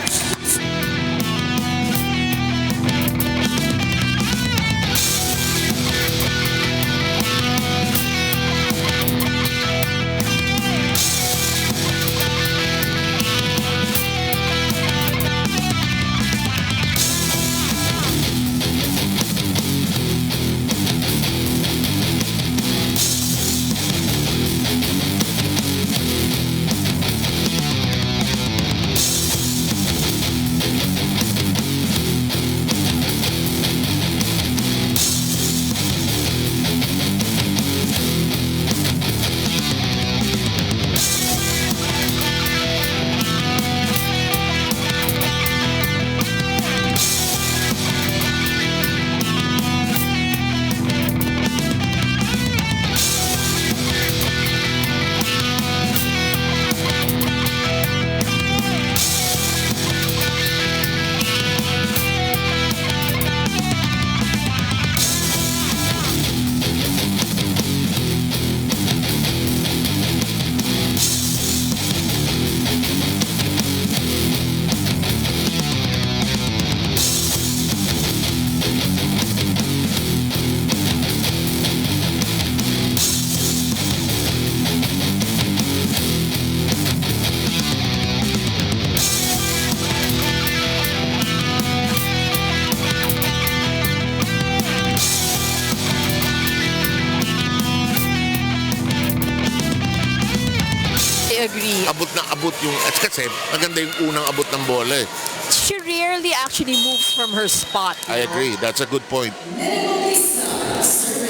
Agree. Abot na abot yung... At kasi, maganda yung unang abot ng bola eh. She rarely actually moves from her spot. I agree. That's a good point.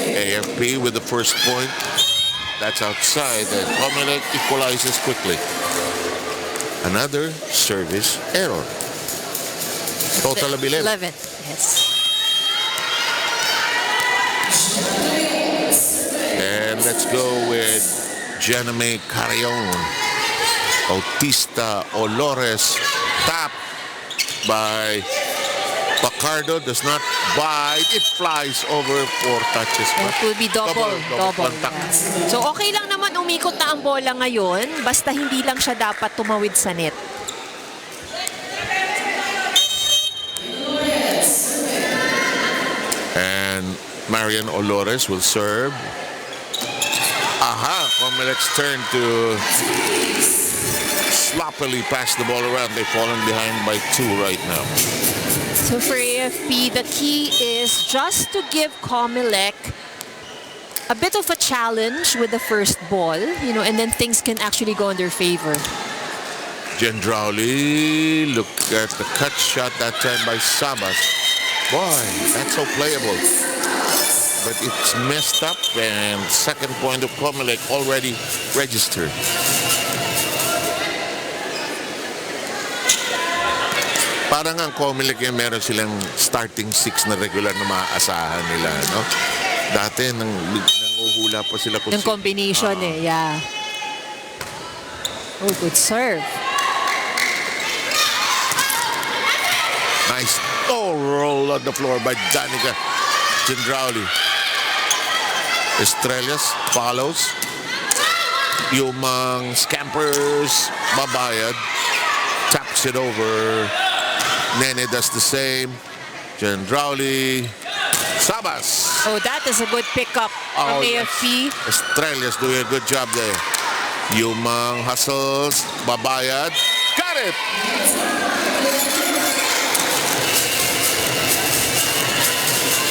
AFP with the first point. That's outside. And COMELEC equalizes quickly. Another service error. Total of 11. 11. Yes. And let's go with Janame Carrion. Bautista Olores. Tap by Pacardo. Does not bite. It flies over 4 touches. It will be double. contact. Yes. So okay lang naman umikot na ang bola ngayon. Basta hindi lang siya dapat tumawid sa net. And Marian Olores will serve. Aha! COMELEC's turn to sloppily pass the ball around. They've fallen behind by 2 right now. So for AFP, the key is just to give COMELEC a bit of a challenge with the first ball, and then things can actually go in their favor. Gendrauli, look at the cut shot that time by Sabas. Boy, that's so playable. But it's messed up, and second point of COMELEC already registered. Parang ang COMELEC yung meron silang starting 6 na regular na maaasahan nila, no? Dati nanguhula pa sila kung Yung combination yeah. Oh, good serve. Nice. Oh, roll on the floor by Danica Gendrauli. Estrellas follows. Yumang scampers. Babayad. Taps it over. Nene does the same. Gendrauli. Sabas. Oh, that is a good pickup from AFP. Estrellas doing a good job there. Yumang hustles. Babayad. Got it!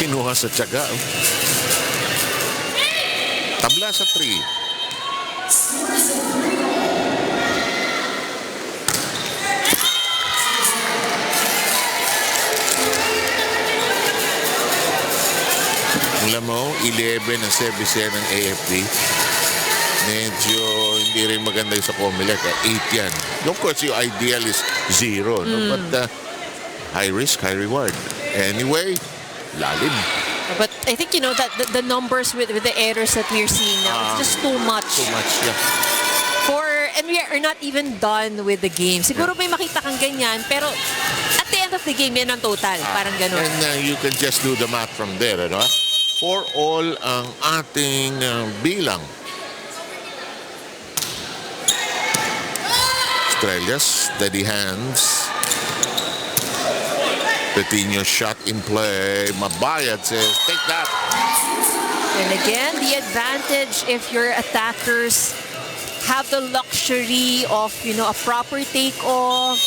Kinuha sa tiyaga. Tabla sa 3. Alam mo, 11 ang service yan ng AFP. Medyo hindi rin maganda sa COMELEC. 8 yan. Of course, yung ideal is 0. No? But high risk, high reward. Anyway, lalim. But I think, that the numbers with the errors that we're seeing now, it's just too much. Too much, yeah. And we are not even done with the game. Siguro may makita kang ganyan, pero at the end of the game, yan ang total. Parang ganun. And you can just do the math from there, ano? For all ang ating bilang. Estrellas, steady hands. Petino shot in play. Mabayad says, take that. And again, the advantage if your attackers have the luxury of, a proper takeoff.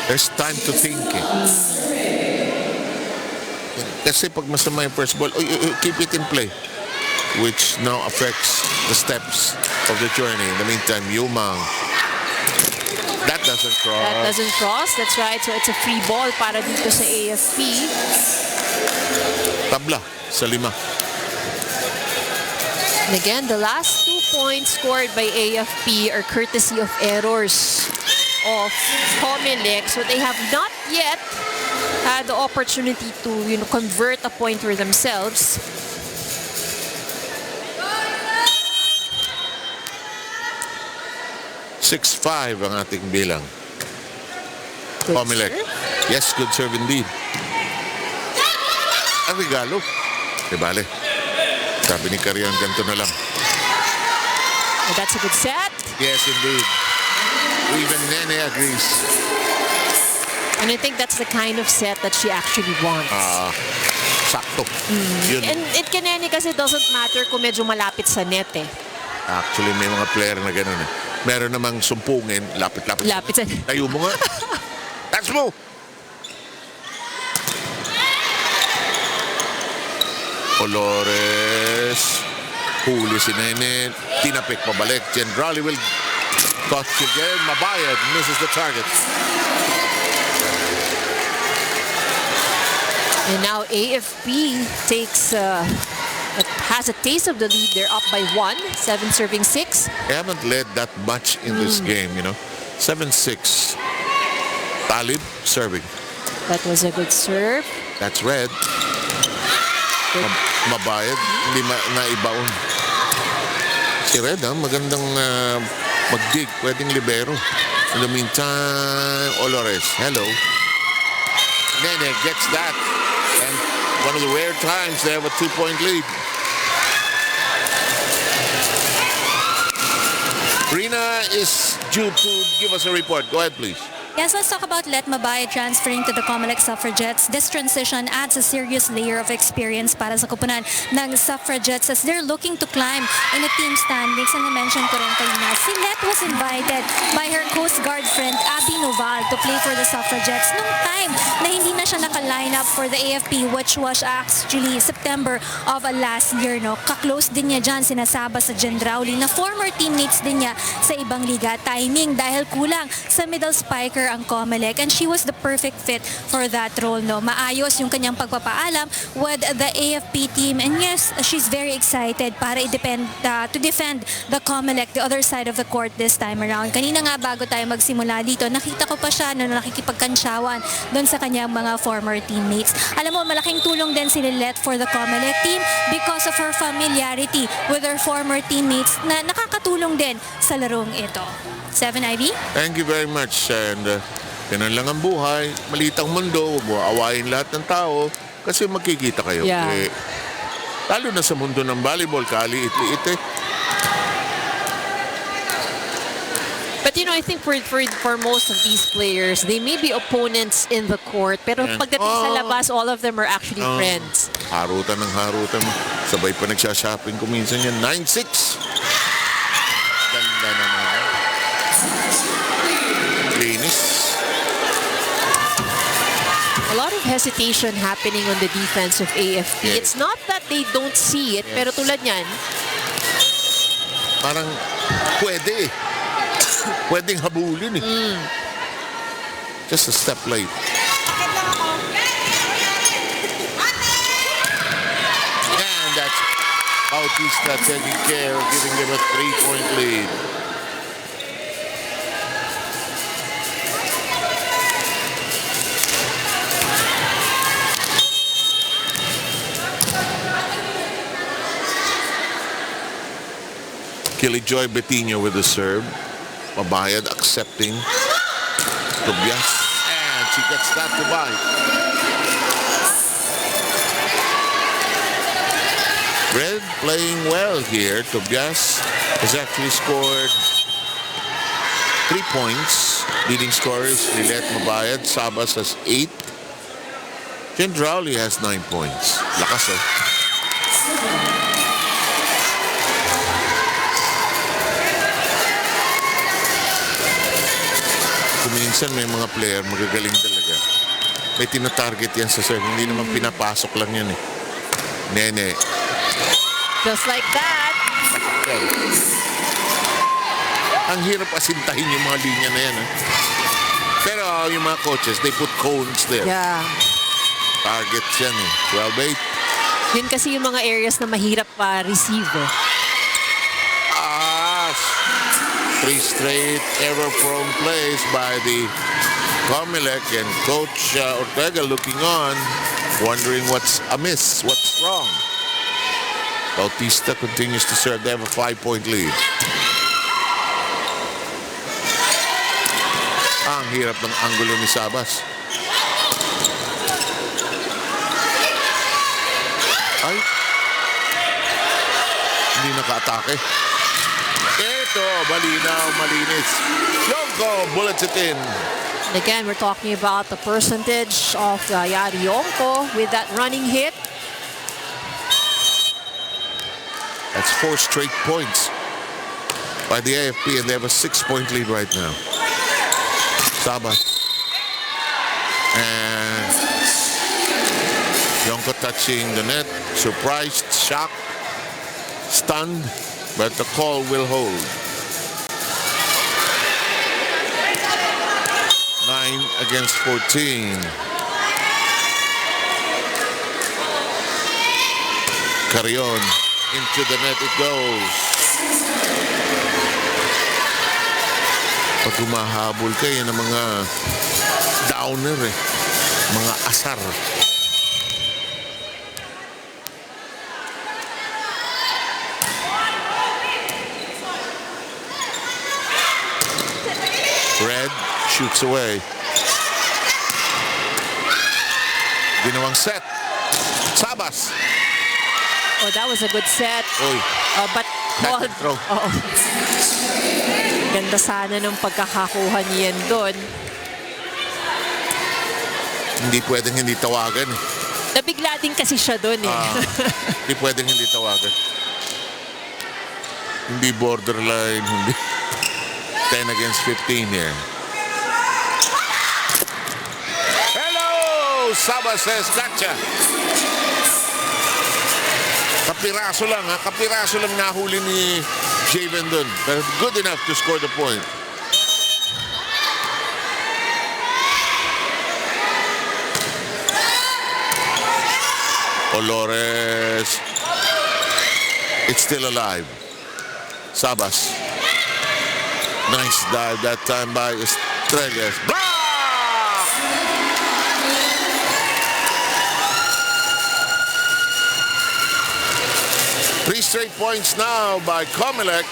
There's time to think. Kasi pag masama yung first ball, keep it in play. Which now affects the steps of the journey. In the meantime, Yumang. That doesn't cross. That doesn't cross. That's right. So it's a free ball para dito sa AFP. Tabla sa 5. And again, the last 2 points scored by AFP are courtesy of errors of COMELEC. So they have not yet had the opportunity to, convert a point for themselves. (6-5) ang ating bilang. Good COMELEC. serve. Yes, good serve indeed. Ang regalo. Di bale. Sabi ni Carion, ganito na lang. And that's a good set. Yes, indeed. Even Nene agrees. And I think that's the kind of set that she actually wants. Sakto. Yun. And it Keneni kasi doesn't matter kung medyo malapit sa net eh. Actually, may mga player na gano'n eh. Meron namang sumpungin, lapit-lapit. Lapit sa net. Tayo mo nga. That's mo. Olores. Huli si Nene. Tinapik pabalik. Gendrauli will touch again. Mabayad. Misses the target. And now AFP has a taste of the lead. They're up by 1, 7 serving 6. They haven't led that much in this game, 7-6. Talib serving. That was a good serve. That's red. Mabayad. Hindi naibaon. Si Red, magandang mag-dig. Pwedeng libero. In the meantime, Olores. Hello. Nene gets that. And one of the rare times they have a 2-point lead. Rina is due to give us a report. Go ahead, please. Yes, let's talk about Let Mabay transferring to the COMELEC Suffragettes. This transition adds a serious layer of experience para sa kupunan ng Suffragettes as they're looking to climb in the team standings. And I-mention ko rin kanina, si Let was invited by her Coast Guard friend Abby Noval to play for the Suffragettes nung time na hindi na siya naka-line up for the AFP, which was actually September of last year. Ka-close din niya dyan, sinasaba sa Gendrauli na former teammates din niya sa ibang liga. Timing dahil kulang sa middle spiker ang COMELEC, and she was the perfect fit for that role. Maayos yung kanyang pagpapaalam with the AFP team, and yes, she's very excited para to defend the COMELEC, the other side of the court this time around. Kanina nga bago tayo magsimula dito, nakita ko pa siya na nakikipagkansyawan doon sa kanyang mga former teammates. Alam mo, malaking tulong din si Lilet for the COMELEC team because of her familiarity with her former teammates na makakatulong din sa larong ito. 7 Ivy? Thank you very much. And ganun lang ang buhay. Maliit ang mundo. Huwag mo awayin lahat ng tao kasi magkikita kayo. Yeah. Lalo na sa mundo ng volleyball, kaliit-liit eh. But I think for most of these players, they may be opponents in the court, pero Yeah. pagdating sa labas, all of them are actually friends. Harutan ng harutan. Sabay pa nagsha-shopping ko minsan yan. 9-6. Ganda naman. Linis. A lot of hesitation happening on the defense of AFP. Yes. It's not that they don't see it, pero tulad niyan, Parang pwede eh. Pwedeng habulin eh. Just a step late. And that's Bautista taking care of giving them a 3-point lead. Kilijoy Betinho with the serve. Mabayad accepting. Tobias. And she gets that to bite. Red playing well here. Tobias has actually scored 3 points. Leading scorers Lilet Mabayad. Sabas has 8. Gendrauli has 9 points. Lakas eh. Minsan may mga player magagaling talaga. May tinatarget yan sa serve. Hindi naman pinapasok lang yan eh. Nene. just like that. Ang hirap asintahin yung mga linya na yan. Pero yung mga coaches, they put cones there. Yeah. Targets yan eh. 12-8. Yun kasi yung mga areas na mahirap pa receive eh. 3 straight error-prone plays by the COMELEC, and Coach Ortega looking on, wondering what's amiss, what's wrong. Bautista continues to serve. They have a 5-point lead. Ang hirap ng anggulo ni Sabas. Ay. Hindi naka-atake. Ito, malinaw, malinis. Yonko bullets it in. And again, we're talking about the percentage of Yari Yonko with that running hit. That's 4 straight points by the AFP, and they have a 6-point lead right now. Sabas. And Yonko touching the net. Surprised, shocked, stunned, but the call will hold. 9 against 14. Carrion. Into the net it goes. Pag humahabol ka, yan ang mga downer eh. Mga asar. Red shoots away. Ginawang set. Sabas. Oh, that was a good set. Oy. But called. Throw. Oo. Ganda sana nung pagkakakuha niyan doon. Hindi pwedeng hindi tawagan eh. Nabigla din kasi siya doon eh. Hindi pwedeng hindi tawagan. Hindi borderline, hindi 10 against 15 here. Hello! Sabas says, gotcha! Kapiraso lang ha. Kapiraso lang nahuli ni Javen doon. But good enough to score the point. Olores. It's still alive. Sabas. Nice dive that time by Estrellas. Block! 3 straight points now by COMELEC.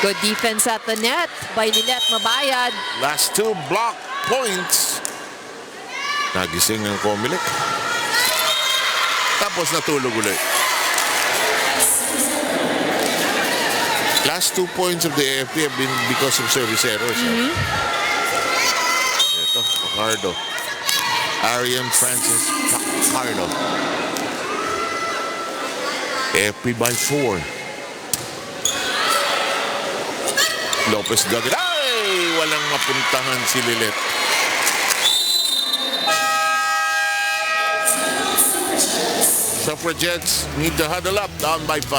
Good defense at the net by Lilet Mabayad. Last 2 block points. Nagising ang COMELEC. Tapos natulog ulit. Last 2 points of the AFP have been because of service errors. Ito, Pacardo. Arian Francis Pacardo. AFP by 4. Lopez Duggan. Ay! Walang mapuntahan si Lilet. Suffragettes need to huddle up, down by 5.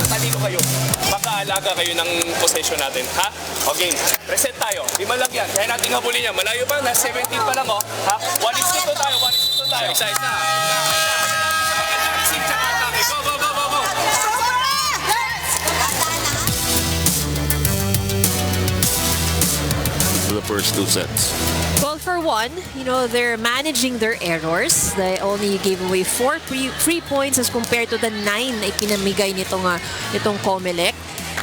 Talino kayo. Makaalaga kayo ng possession natin, ha? O game, reset tayo. 5 lang yan. Kaya natin habulin yan. Malayo pa, nasa 17 pa lang, oh. Ha? 1-2 tayo, 1-2 tayo. Isa. Go, go, go, go, go. For the first 2 sets. Well, for one, they're managing their errors. They only gave away 4 free points as compared to the 9 na ipinamigay nitong COMELEC.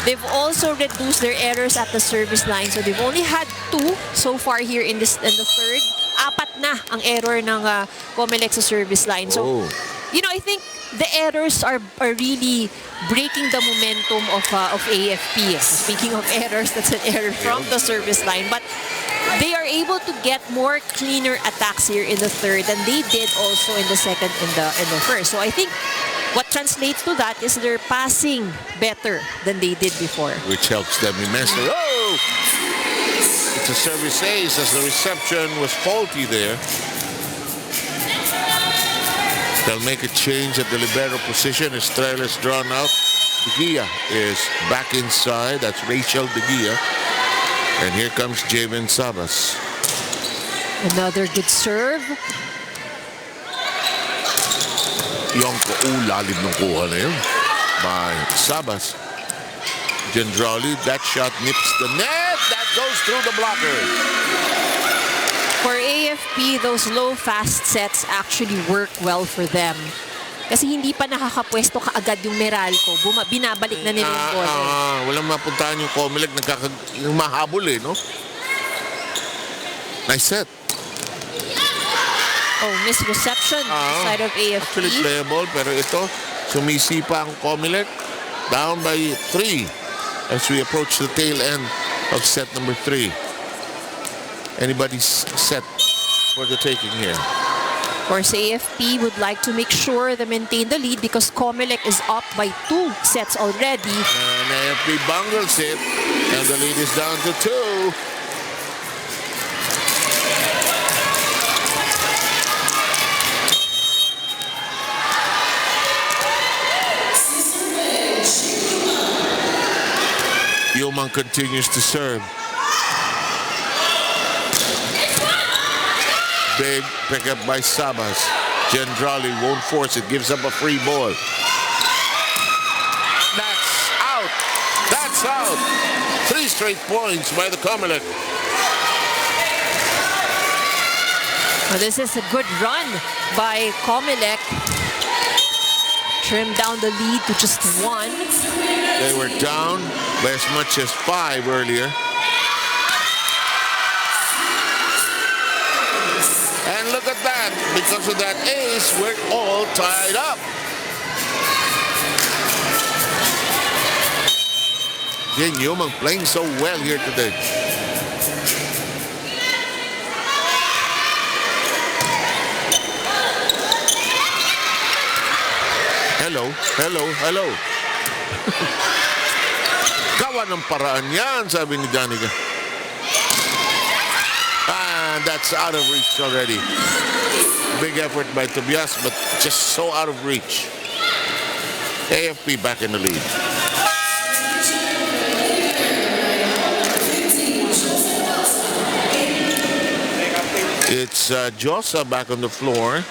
They've also reduced their errors at the service line. So they've only had 2 so far here in the third. 4 na ang error ng COMELEC sa service line. So, I think the errors are really breaking the momentum of AFP. Speaking of errors, that's an error from the service line. But they are able to get more cleaner attacks here in the third than they did also in the second and the first. So I think what translates to that is they're passing better than they did before. Which helps them immensely. Oh! It's a service ace as the reception was faulty there. They'll make a change at the libero position. Estrella's drawn out. De Gia is back inside. That's Rachel De Gia. And here comes Javen Sabas. Another good serve. Yonko, lalim ng kuha na yun by Sabas. Gendrali, that shot nips the net. That goes through the blocker. For AFP, those low fast sets actually work well for them. Kasi hindi pa nakakapwesto kaagad yung Meralco. Binabalik na nila yung bola. Walang mapuntahan yung COMELEC. Yung mahabol no? Nice set. Oh, missed reception on the side of AFP. Actually playable, pero ito, sumisipa ang COMELEC. Down by 3 as we approach the tail end of set number 3. Anybody's set for the taking here. Of course, AFP would like to make sure they maintain the lead because COMELEC is up by 2 sets already. And AFP bungles it, and the lead is down to 2. Yomang continues to serve. Big pickup by Sabas. Gendrali won't force it. Gives up a free ball. That's out. That's out. 3 straight points by the COMELEC. Well, this is a good run by COMELEC. Trimmed down the lead to just 1. They were down by as much as 5 earlier. And look at that. Because of that ace, we're all tied up. Jen Yomang playing so well here today. Hello, hello, hello. Gawa ng paraan yan, sabi ni Danica. And that's out of reach already. Big effort by Tobias, but just so out of reach. AFP back in the lead. It's Josa back on the floor.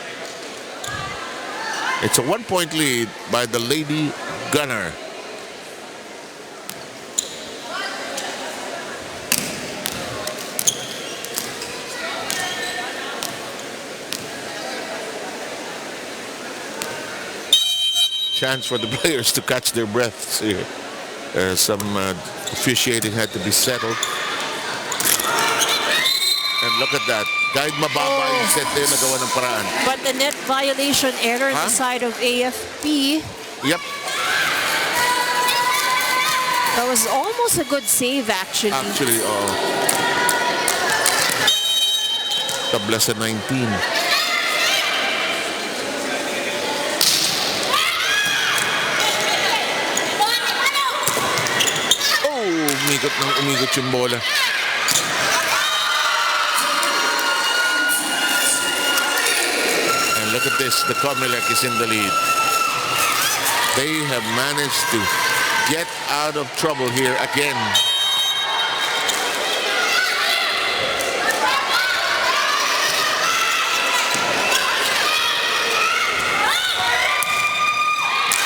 It's a 1-point lead by the Lady Gunnar. chance for the players to catch their breaths here. Some officiating had to be settled. And look at that. Kahit mababa yung set na yun, nagawa ng paraan. But the net violation error on the side of AFP. Yep. That was almost a good save, actually. Actually, tabla sa 19. Umikot yung bola. And look at this, the COMELEC is in the lead. They have managed to get out of trouble here again.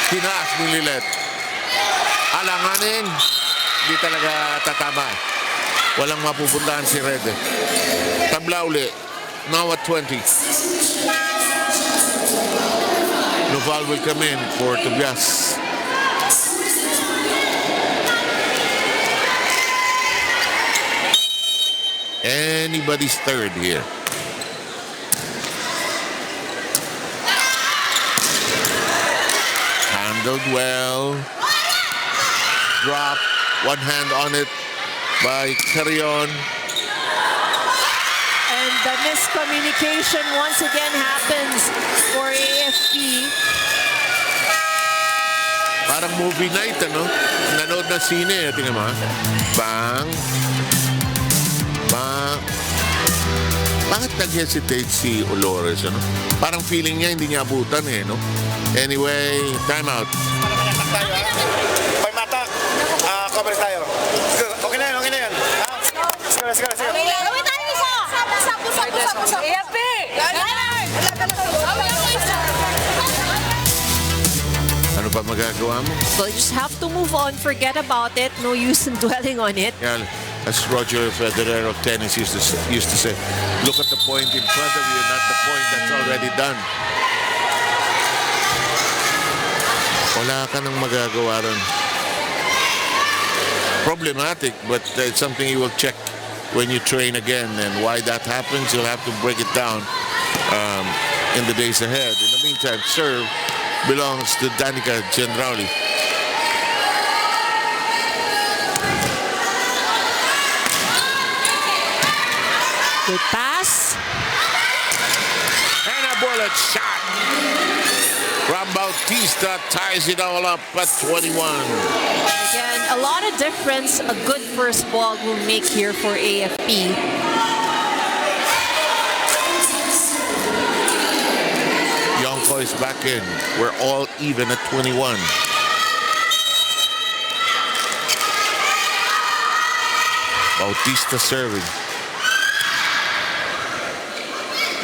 Tinaas ni Lilet. Alanganin. Hindi talaga tatama. Walang mapupuntahan si Red. Tabla uli. Now at 20. Noval will come in for Tobias. Anybody's third here. Handled well. Drop. One hand on it by Carrion. And the miscommunication once again happens for AFP. Parang movie night, ano? Nanood na sine, tingnan mo. Bang. Bang. Bakit nag-hesitate si Olores, ano? Parang feeling niya, hindi niya abutan, eh, no? Anyway, time out. May mata. Coverage tayo. Okay na yan, okay na yan. Sige. Gawin tayo isa! Pusa! AFP! Ano pa magagawa mo? Well, you just have to move on, forget about it. No use in dwelling on it. Yeah, as Roger Federer of tennis used to say, look at the point in front of you, not the point that's already done. Wala ka nang magagawa ron. Problematic, but it's something you will check when you train again, and why that happens, you'll have to break it down in the days ahead. In the meantime, serve belongs to Danica Gendrauli. Good pass. And a bullet shot from Bautista ties it all up at 21. Again, a lot of difference a good first ball will make here for AFP. Yonko is back in. We're all even at 21. Bautista serving.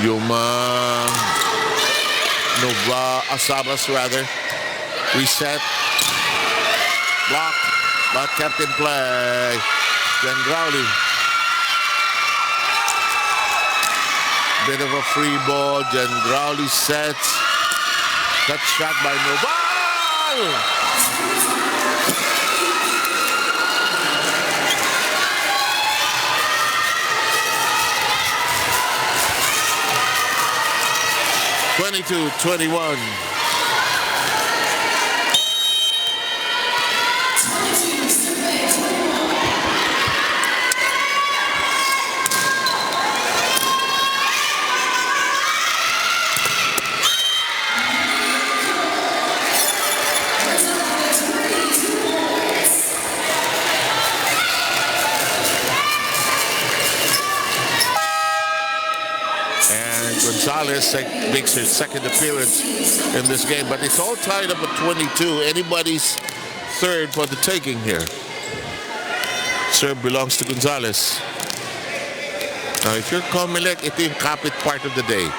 Yuma Nova Asabas rather. Reset. Block. But kept in play. Gendrauli. Bit of a free ball. Gendrauli sets. Touch shot by Noval. (22-21). Gonzalez makes her second appearance in this game, but it's all tied up at 22. Anybody's third for the taking here. Serve belongs to Gonzalez. Now, if you're COMELEC, ito yung kapit part of the day.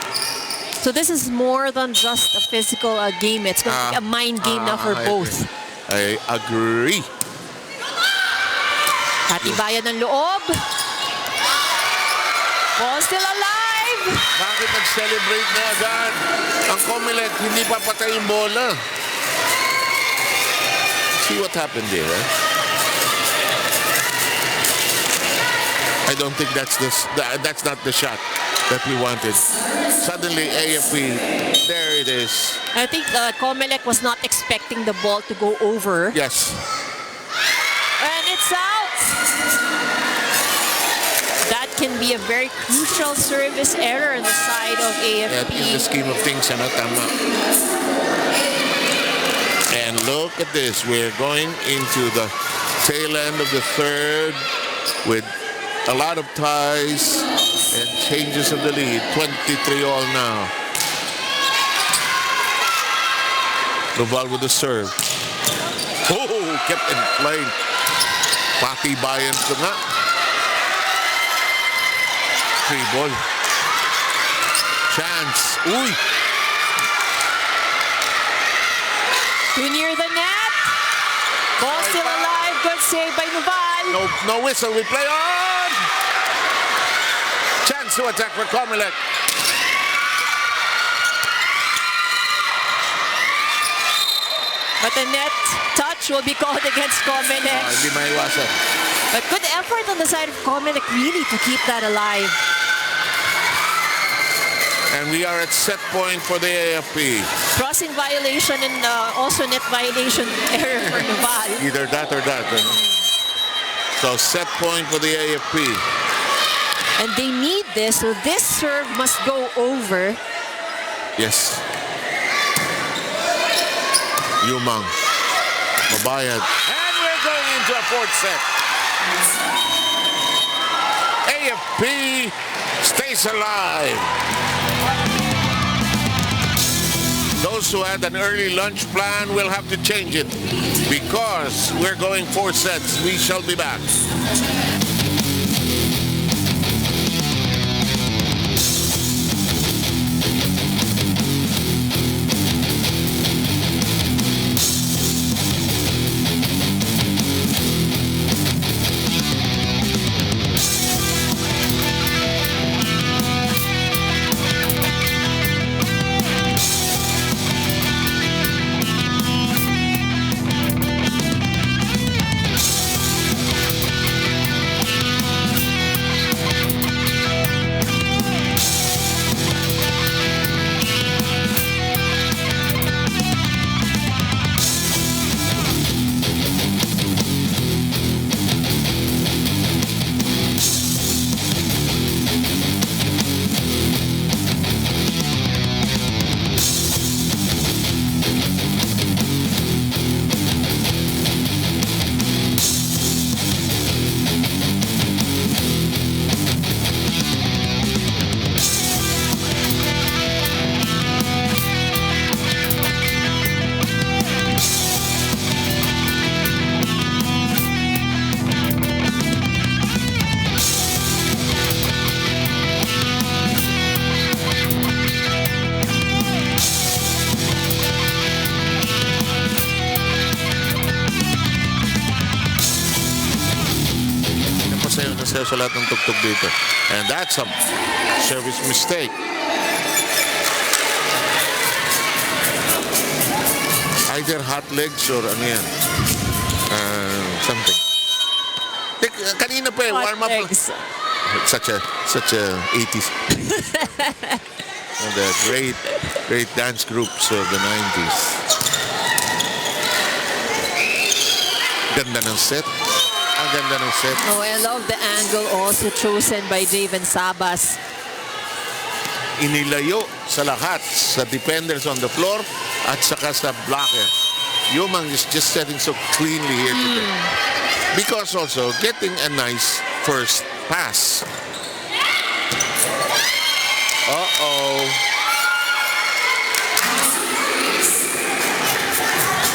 So this is more than just a physical game. It's going to be a mind game now for both. I agree. Katibayan ng loob. Ball still alive. Bakit nag-celebrate na agad? Ang COMELEC, hindi pa patay yung bola. See what happened there. I don't think that's not the shot that we wanted. Suddenly, AFP, there it is. I think COMELEC was not expecting the ball to go over. Yes. And it's out. That can be a very crucial service error on the side of At in the AFP. scheme of things, tama. And look at this. We're going into the tail end of the third with a lot of ties and changes of the lead. 23 all now. Noval with the serve. Oh, kept in play. Patibayan ko nga. 3 ball. Chance. Uy! Too near the net. Ball still alive. Good save by Noval. No whistle. We play on! Chance to attack for COMELEC. But the net touch will be called against COMELEC. Hindi maiwasan. But good effort on the side of COMELEC really to keep that alive. And we are at set point for the AFP. Crossing violation and also net violation error for Noval. Either that or that. So set point for the AFP. And they need this, so this serve must go over. Yes. Yumang. Mabayad. And we're going into a fourth set. AFP stays alive. Those who had an early lunch plan will have to change it because we're going 4 sets. We shall be back. Sa lahat ng tugtog dito. And that's a service mistake. Either hot legs or ano yan. Something. Kanina pa warm up. Such a 80s. The great dance groups of the 90s. Ganda ng set. Ganda ng set. Oh, I love the angle also chosen by Javen Sabas. Inilayo sa lahat, sa defenders on the floor at saka sa blocker. Yumang is just setting so cleanly here today. Because also getting a nice first pass. Uh-oh.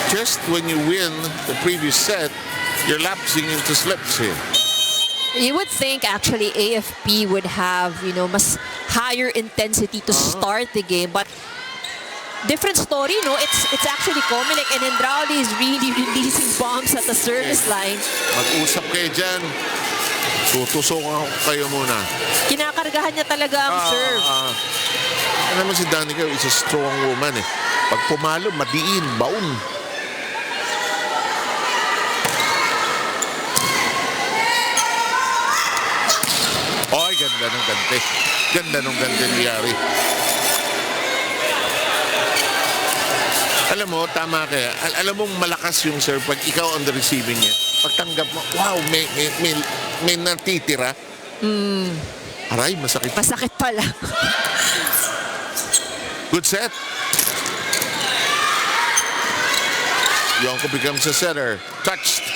Just when you win the previous set, you're lapsing into slips here. You would think actually AFP would have, mas higher intensity to start the game, but different story, no? It's actually COMELEC, and Andrade is really releasing bombs at the service line. Mag-usap kayo dyan. Tutusokan kayo muna. Kinakargahan niya talaga ang serve. Alam mo si Danica is a strong woman eh. Pag pumalo, madiin, baon. Ganda ng gante. Ganda ng gante ni Yari. Alam mo, tama kaya. Alam mong malakas yung serve pag ikaw on the receiving end. Pagtanggap mo, wow, may natitira. Aray, masakit. Masakit pala. Good set. Yonko becomes a setter. Touched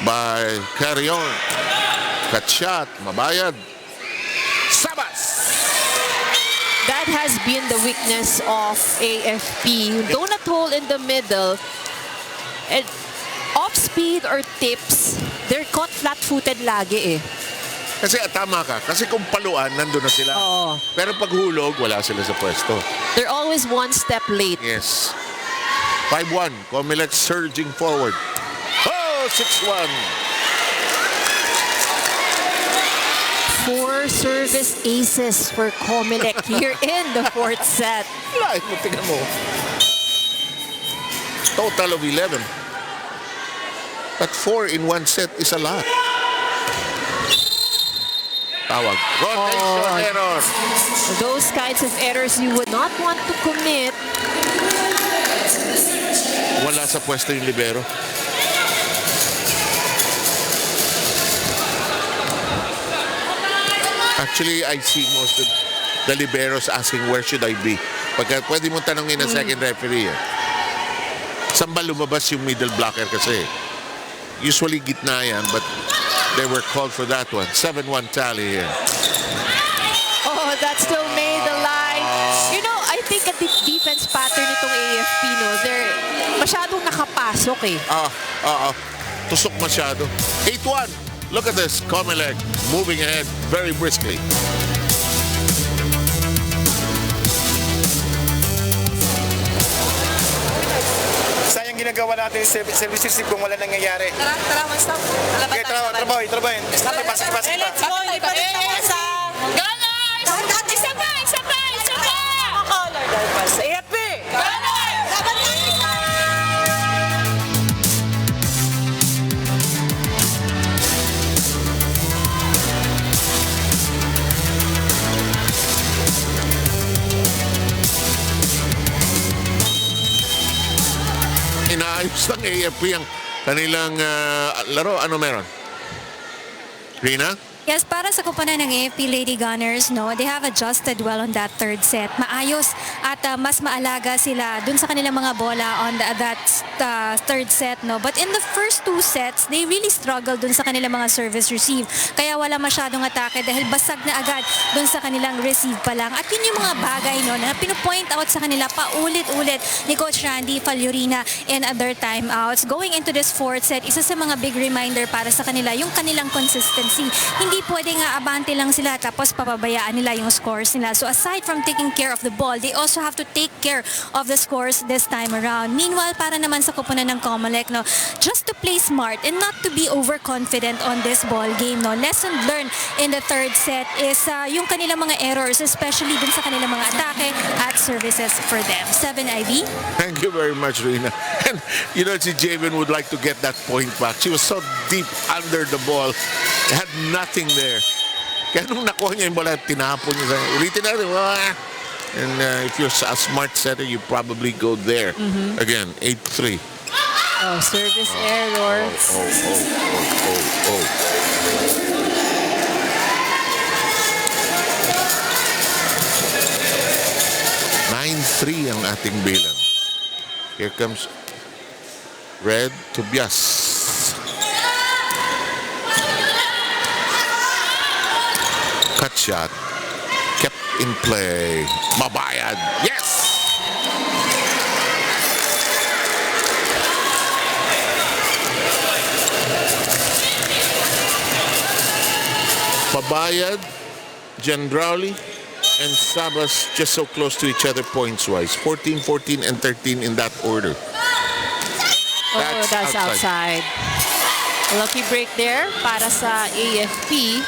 by Carrion. Cut shot. Mabayad. Sabas! That has been the weakness of AFP. Donut hole in the middle. And off speed or tips, they're caught flat-footed lagi eh. Kasi tama ka. Kasi kung paluan, nandun na sila. Oo. Pero pag hulog, wala sila sa pwesto. They're always one step late. Yes. 5-1. COMELEC surging forward. Oh, 6-1. 4 service aces for COMELEC here in the 4th set. Lahat mo, tingnan mo. Total of 11. But 4 in 1 set is a lot. Tawag. Rotation error. Those kinds of errors you would not want to commit. Wala sa pwesto yung libero. Actually, I see most of the liberos asking, where should I be? Pagka pwede mo tanongin ang second referee. Saan ba lumabas yung middle blocker kasi? Usually gitna yan, but they were called for that one. 7-1 tally here. Oh, that still made the line. You know, I think a defense pattern itong AFP, no? They're masyadong nakapasok eh. Tusok masyado. 8-1. Look at this. COMELEC moving ahead very briskly. Sayang ginagawa natin yung service receive kung wala nangyayari. Tara, stop. Okay, trabaho. Stop, pasok pa. Let's go. Gunnar! Isa pa! AFP! Gunnar! Dapat Inaayos ng AFP ang kanilang laro. Ano meron? Rina? Yes, para sa kupunan ng AFP Lady Gunners, no, they have adjusted well on that third set. Maayos at mas maalaga sila dun sa kanilang mga bola on that third set, no. But in the first 2 sets, they really struggled dun sa kanilang mga service receive. Kaya wala masyadong atake dahil basag na agad dun sa kanilang receive pa lang. At yun yung mga bagay, no, na pinupoint out sa kanila paulit-ulit ni Coach Randy Faliorina in other timeouts. Going into this fourth set, isa sa mga big reminder para sa kanila yung kanilang consistency. Hindi pwedeng abante lang sila tapos papabayaan nila yung scores nila. So aside from taking care of the ball, they also have to take care of the scores this time around. Meanwhile, para naman sa kupunan ng COMELEC, no, just to play smart and not to be overconfident on this ball game, no. Lesson learned in the third set is yung kanilang mga errors, especially dun sa kanilang mga atake at services for them. 7 IB. Thank you very much, Rina. And you know, si Javen would like to get that point back. She was so deep under the ball. Had nothing there. Kaya nung nakuha niya yung bola, tinapon niya. Ulitin natin. And if you're a smart setter, you probably go there. Again, 8-3. Oh, service error. Oh. 9-3 ang ating bilang. Here comes Red Tobias. Cut shot. Kept in play. Mabayad. Yes! Mabayad, Gendrauli, and Sabas just so close to each other points-wise. 14, 14, and 13 in that order. That's outside. Lucky break there para sa AFP.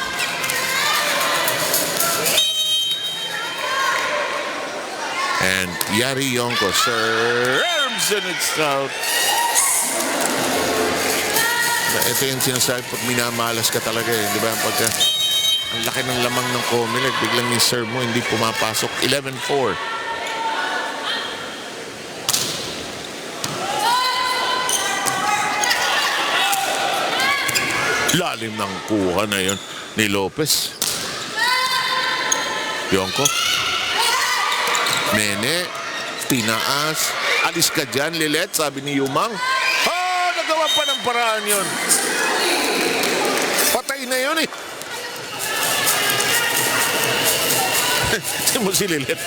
And Yari Yonko serves and it's out. Ito yung sinasabi pag minamalas ka talaga eh, di ba? Pagka Ang laki ng lamang ng COMELEC. Biglang yung serve mo, hindi pumapasok. 11-4. Lalim ng kuha na yun ni Lopez. Yonko. Nene. Tinaas. Alis ka dyan, Lilet, sabi ni Yumang. Nagawa pa ng paraan yun. Patay na yun eh. Mo si Lilet.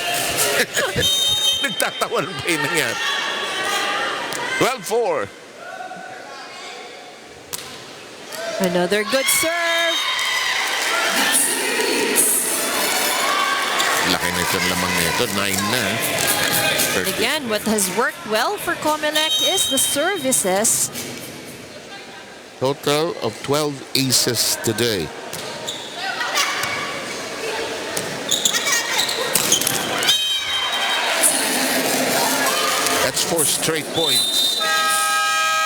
Nagtatawan pa yun nangyari. 12-4. Another good serve. Laki na itong lamang nito. 9 na. Again, what has worked well for COMELEC is the services. Total of 12 aces today. That's 4 straight points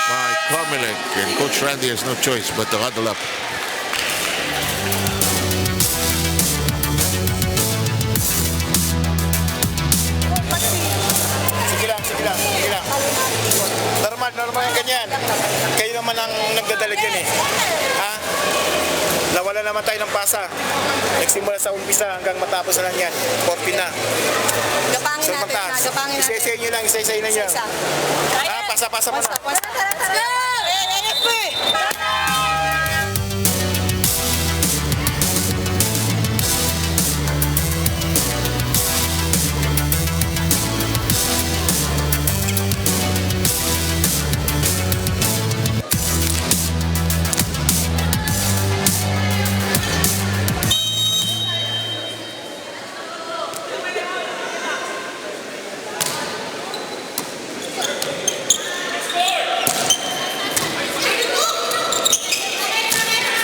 by COMELEC, and Coach Randy has no choice but to huddle up. Sige lang. Normal yung ganyan. Kayo naman ang nagdadalag yan eh. Ha? Nawala naman tayo ng pasa. Nagsimula sa umpisa hanggang matapos na lang yan. 14 na. Gapangin natin. Gapangin natin. Isa-isa nyo lang. Isa-isa nyo. Pasa mo na. Tara. AFP!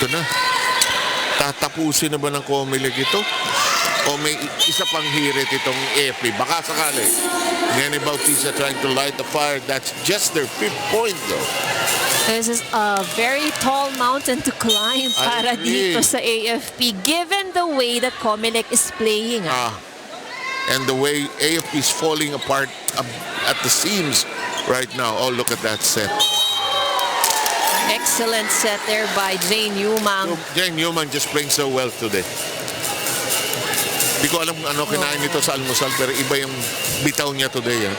Ito na. Tatapusin na ba ng COMELEC ito? O may isa pang hirit itong AFP? Baka sakali. Nene Bautista trying to light the fire. That's just their 5th point though. This is a very tall mountain to climb para agree. dito sa AFP, given the way that COMELEC is playing. And the way AFP is falling apart at the seams right now. Oh, look at that set. Excellent set there by Jane Yumang. Jane Newman just playing so well today. Hindi ko alam ano kinain nito sa almusal, pero iba yung bitaw niya today.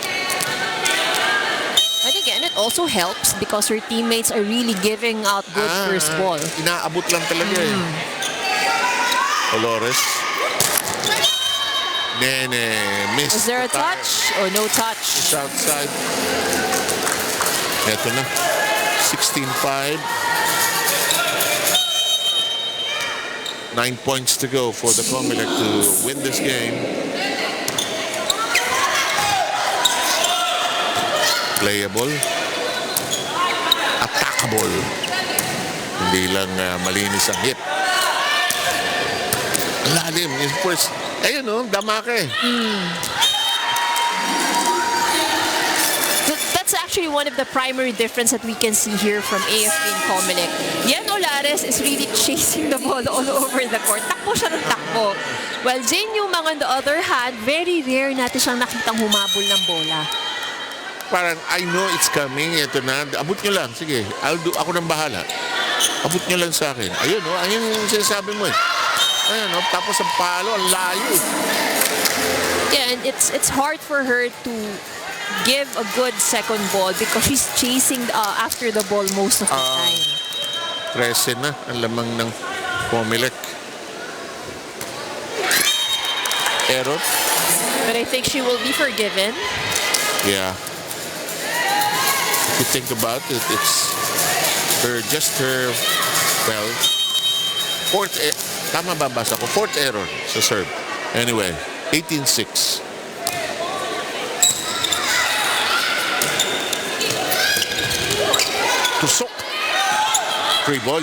And again, it also helps because her teammates are really giving out good first ball. Inaabot lang talaga Olores. Nene, missed. Was there a touch or no touch? It's outside. Eto na. 16-5. 9 points to go for the COMELEC to win this game. Playable. Attackable. Hindi lang malinis ang hit. Lalim. In first, ayun damake. That's actually one of the primary difference that we can see here from AFP and COMELEC. Yan Olares is really chasing the ball all over the court. Takbo siya ng takbo. While Jane Yumang on the other hand, very rare natin siyang nakitang humabol ng bola. Parang, I know it's coming. Ito na. Abot nyo lang. Sige. Ako nang bahala. Abot nyo lang sa akin. Ayun, ayun yung sinasabi mo Ayun, tapos ang palo, ang layo. Yeah, and it's hard for her to give a good second ball because she's chasing after the ball most of the time. 13 na ang lamang ng COMELEC. Error. But I think she will be forgiven. Yeah. If you think about it, it's her, well, tama ba basa ko? 4th error sa serve. Anyway, 18-6. Tusok. Free ball.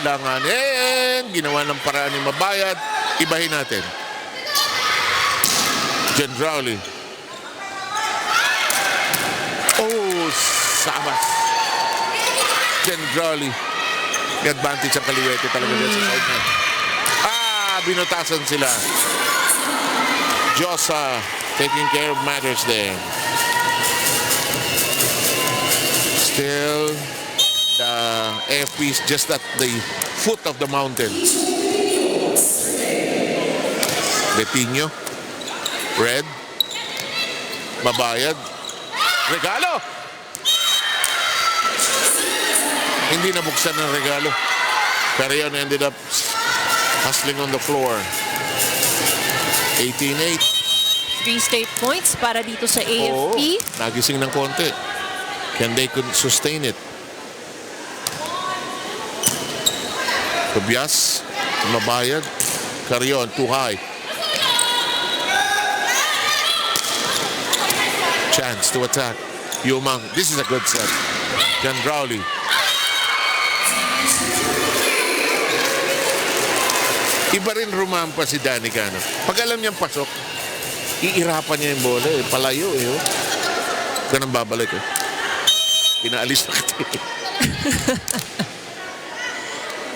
Langanin. Ginawa ng paraan ni Mabayad. Ibahin natin. Gendrauli. Sabas. Gendrauli. May advantage ang Kaliwete talaga dyan sa side net. Binutasan sila. Josa taking care of matters there. Still, the AFP is just at the foot of the mountain. Betinho. Red. Babayad. Regalo! Hindi nabuksan ng regalo. Carrion ended up hustling on the floor. 18-8. 3 straight points para dito sa AFP. Nagising ng konti. Can they could sustain it? Tobias, mabayad. Carrion, too high. Chance to attack. Yumang, this is a good set. Jan Rowley. Iba rin rumampa si Danica. No? Pag alam niyang pasok, iirapan niya yung bola. Palayo eh. Ganun babalik eh. Pinaalis na kita.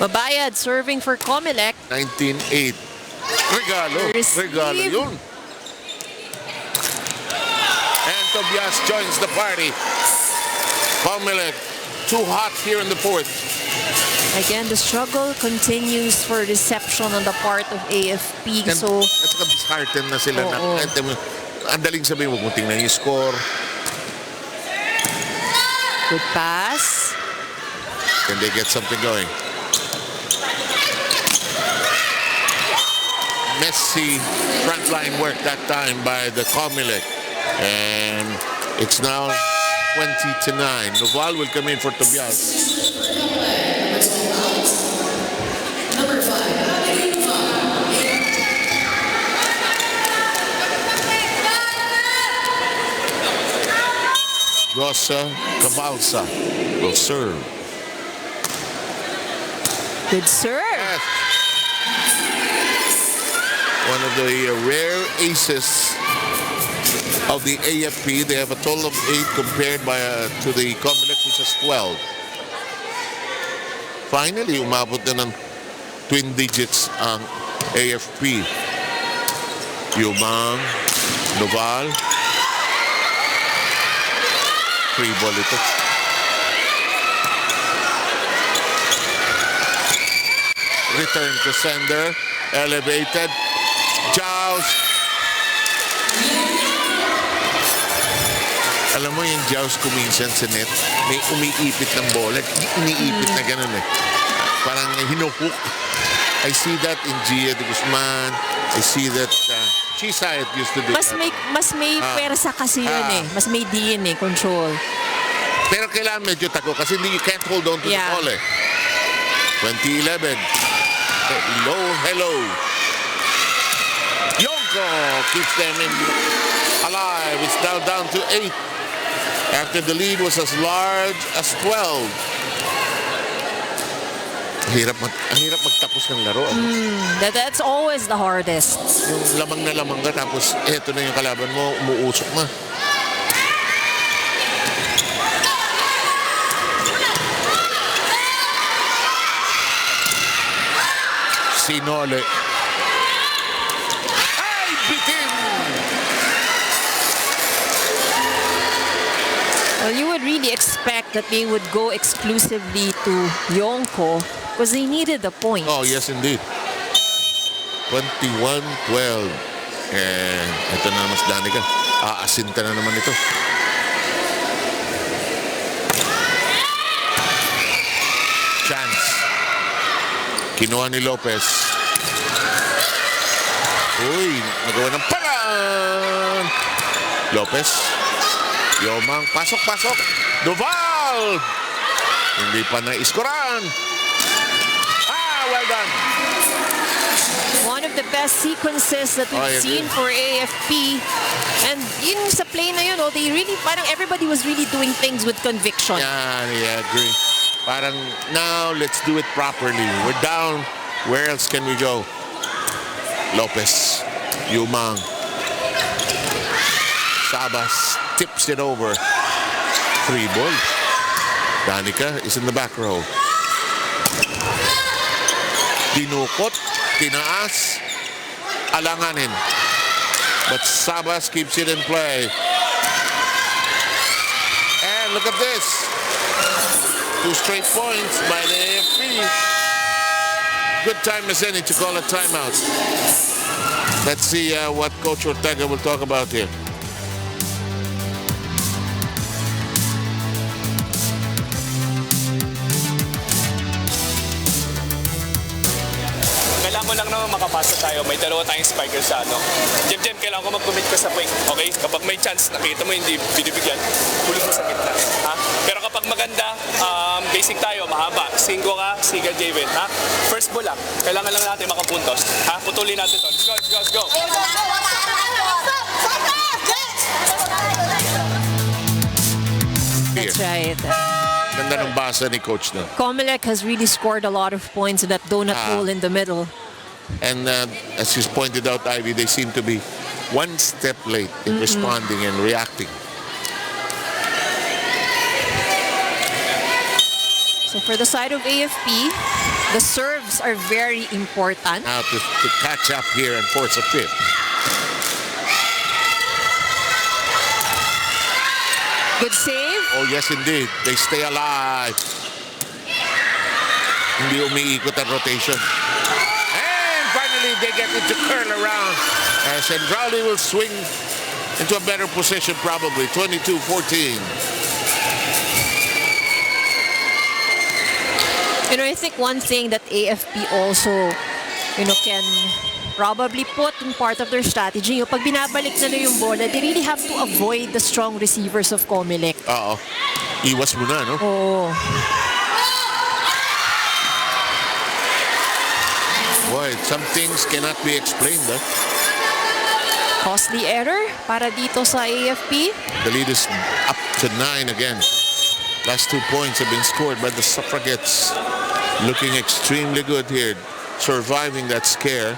Babayad, serving for COMELEC. 19-8. Regalo. Receive. Regalo yun. And Tobias joins the party. COMELEC, too hot here in the fourth. Again, the struggle continues for reception on the part of AFP. And, So, at saka disheartened na sila. Oo. Ang daling sabihin, huwag mo tingnan yung score. good pass. Can they get something going? Messy frontline work that time by the COMELEC. And it's now 20-9. Noval will come in for Tobias. Rosa Cabalsa will serve. Good serve. Yes. One of the rare aces of the AFP. They have a total of 8 compared to the COMELEC, which has 12. Finally, umabot na ng twin digits ang AFP. Yumang, Noval. Free ball ito. Return to sender. Elevated. Joust. Alam mo yung joust ko minsan sa net, may umiipit ng bola. Iniipit na ganun eh. Parang hinuhook. I see that in Gia de Guzman. I see that Chisayat used to do Mas that. may pwersa kasi yun eh. Mas may DNA control. Pero kailangan medyo tako kasi you can't hold on to the ball eh. 2011. Hello. Yonko keeps them alive. It's now down to 8. After the lead was as large as 12. Ang hirap magtapos ng laro. That's always the hardest. Yung lamang na lamang ka tapos eto na yung kalaban mo, umuusok na. Sinole. Ay, bitin! Well, you would really expect that they would go exclusively to Yonko because they needed the point. Oh, yes, indeed. 21-12. And ito na mas Danica. Aasinta na naman ito. Chance. Kinuha ni Lopez. Uy, nagawa ng paraan. Lopez. Yomang, pasok. Duval! Hindi pa na-iskoran. Well done. One of the best sequences that we've seen for AFP. And yun sa play na yun, they really, parang everybody was really doing things with conviction. Yeah, I agree. Parang, now let's do it properly. We're down. Where else can we go? Lopez. Yumang. Sabas tips it over. 3 ball. Danica is in the back row. Dinukot, tinaas, alanganin. But Sabas keeps it in play. And look at this. 2 straight points by the AFP. Good time as any to call a timeout. Let's see what Coach Ortega will talk about here. Kailangan ko lang naman makapasa tayo. May dalawa tayong spiker sa ano. Jem, kailangan ko mag-commit ka sa point. Okay? Kapag may chance, nakita mo hindi binibigyan, hulog mo sa gitna. Ha? Pero kapag maganda, basic tayo, mahaba. 5 ka, Siga Javen. Ha? First ball lang. Kailangan lang natin makapuntos. Ha? Putulin natin to. Let's go. That's right. Ganda ng basa ni Coach na. COMELEC has really scored a lot of points in that donut hole in the middle. And as he's pointed out, Ivy, they seem to be one step late in responding and reacting. So for the side of AFP, the serves are very important. Now to catch up here and force a fifth. Good save. Oh, yes, indeed. They stay alive. Hindi umiikot ang rotation. And finally, they get it to curl around. As Andrade will swing into a better position, probably. 22-14. You know, I think one thing that AFP also, can probably put in part of their strategy, yung pag binabalik nila yung bola, they really have to avoid the strong receivers of COMELEC. Iwas mo na, no? Oh. Boy, some things cannot be explained, huh? Costly error para dito sa AFP. The lead is up to 9 again. Last 2 points have been scored by the Suffragettes. Looking extremely good here, surviving that scare.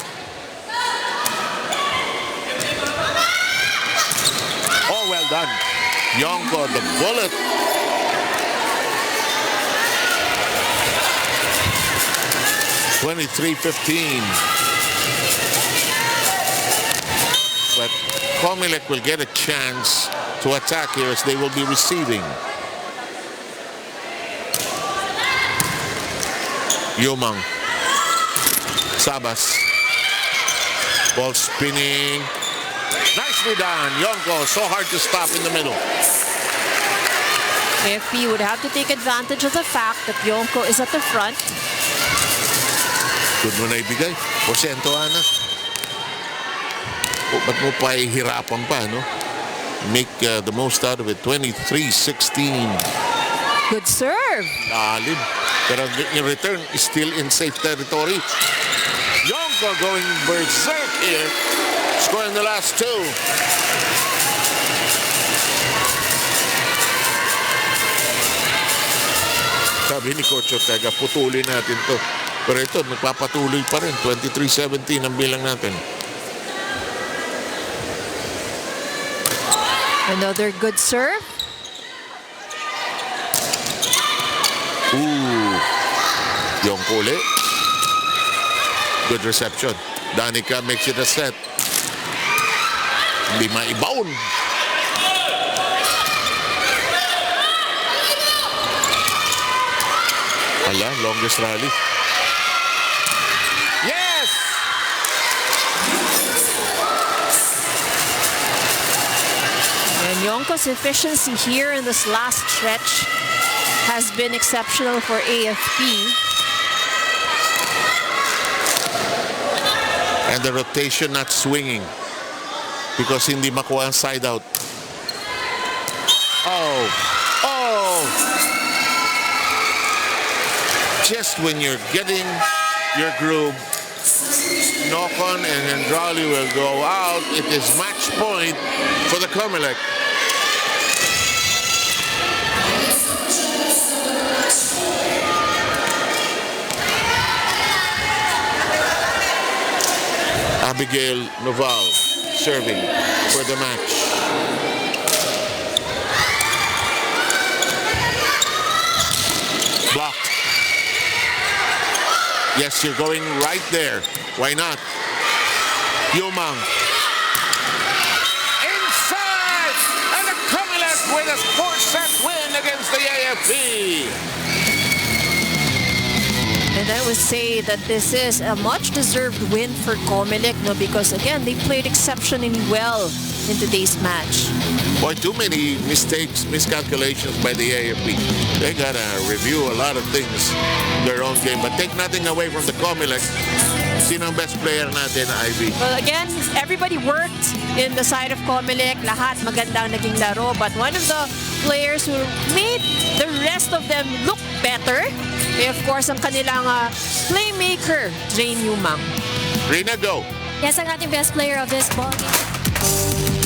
Oh, well done. Yonko, the bullet. (23-15). But COMELEC will get a chance to attack here as they will be receiving. Yomang. Sabas. Ball spinning. Nicely done. Yonko, so hard to stop in the middle. AFP would have to take advantage of the fact that Yonko is at the front. Good mo na ibigay. Porsyento, Ana. O, ba't mo pa ihirapan pa, no? Make the most out of it. 23-16. Good serve. Lalim. Pero in return is still in safe territory. Yonko going berserk here. Scoring the last 2. Sabi ni Coach Ortega, putulin natin to. Pero ito, nagpapatuloy pa rin. 23-17 ang bilang natin. Another good serve. Ooh. Yonko ulit. Good reception. Danica makes it a set. Hindi maibaon. Ala, longest rally. Yes! And Yonko's efficiency here in this last stretch has been exceptional for AFP. And the rotation not swinging because hindi makuha ang side out. Oh! Just when you're getting your groove, knock on and Andrade will go out. It is match point for the COMELEC. Abigail Noval serving for the match. Blocked. Yes, you're going right there. Why not? Yumang. Inside! And the COMELEC with a 4-set win against the AFP. And I would say that this is a much-deserved win for COMELEC, no? Because again, they played exceptionally well in today's match. Boy, too many mistakes, miscalculations by the AFP. They got to review a lot of things in their own game. But take nothing away from the COMELEC. Sino ang best player natin, Ivy? Well, again, everybody worked in the side of COMELEC. Lahat magandang naging laro. But one of the players who made the rest of them look better, of course, ang kanilang playmaker, Jane Yumang. Rina, go. Yes, ang ating best player of this ball game.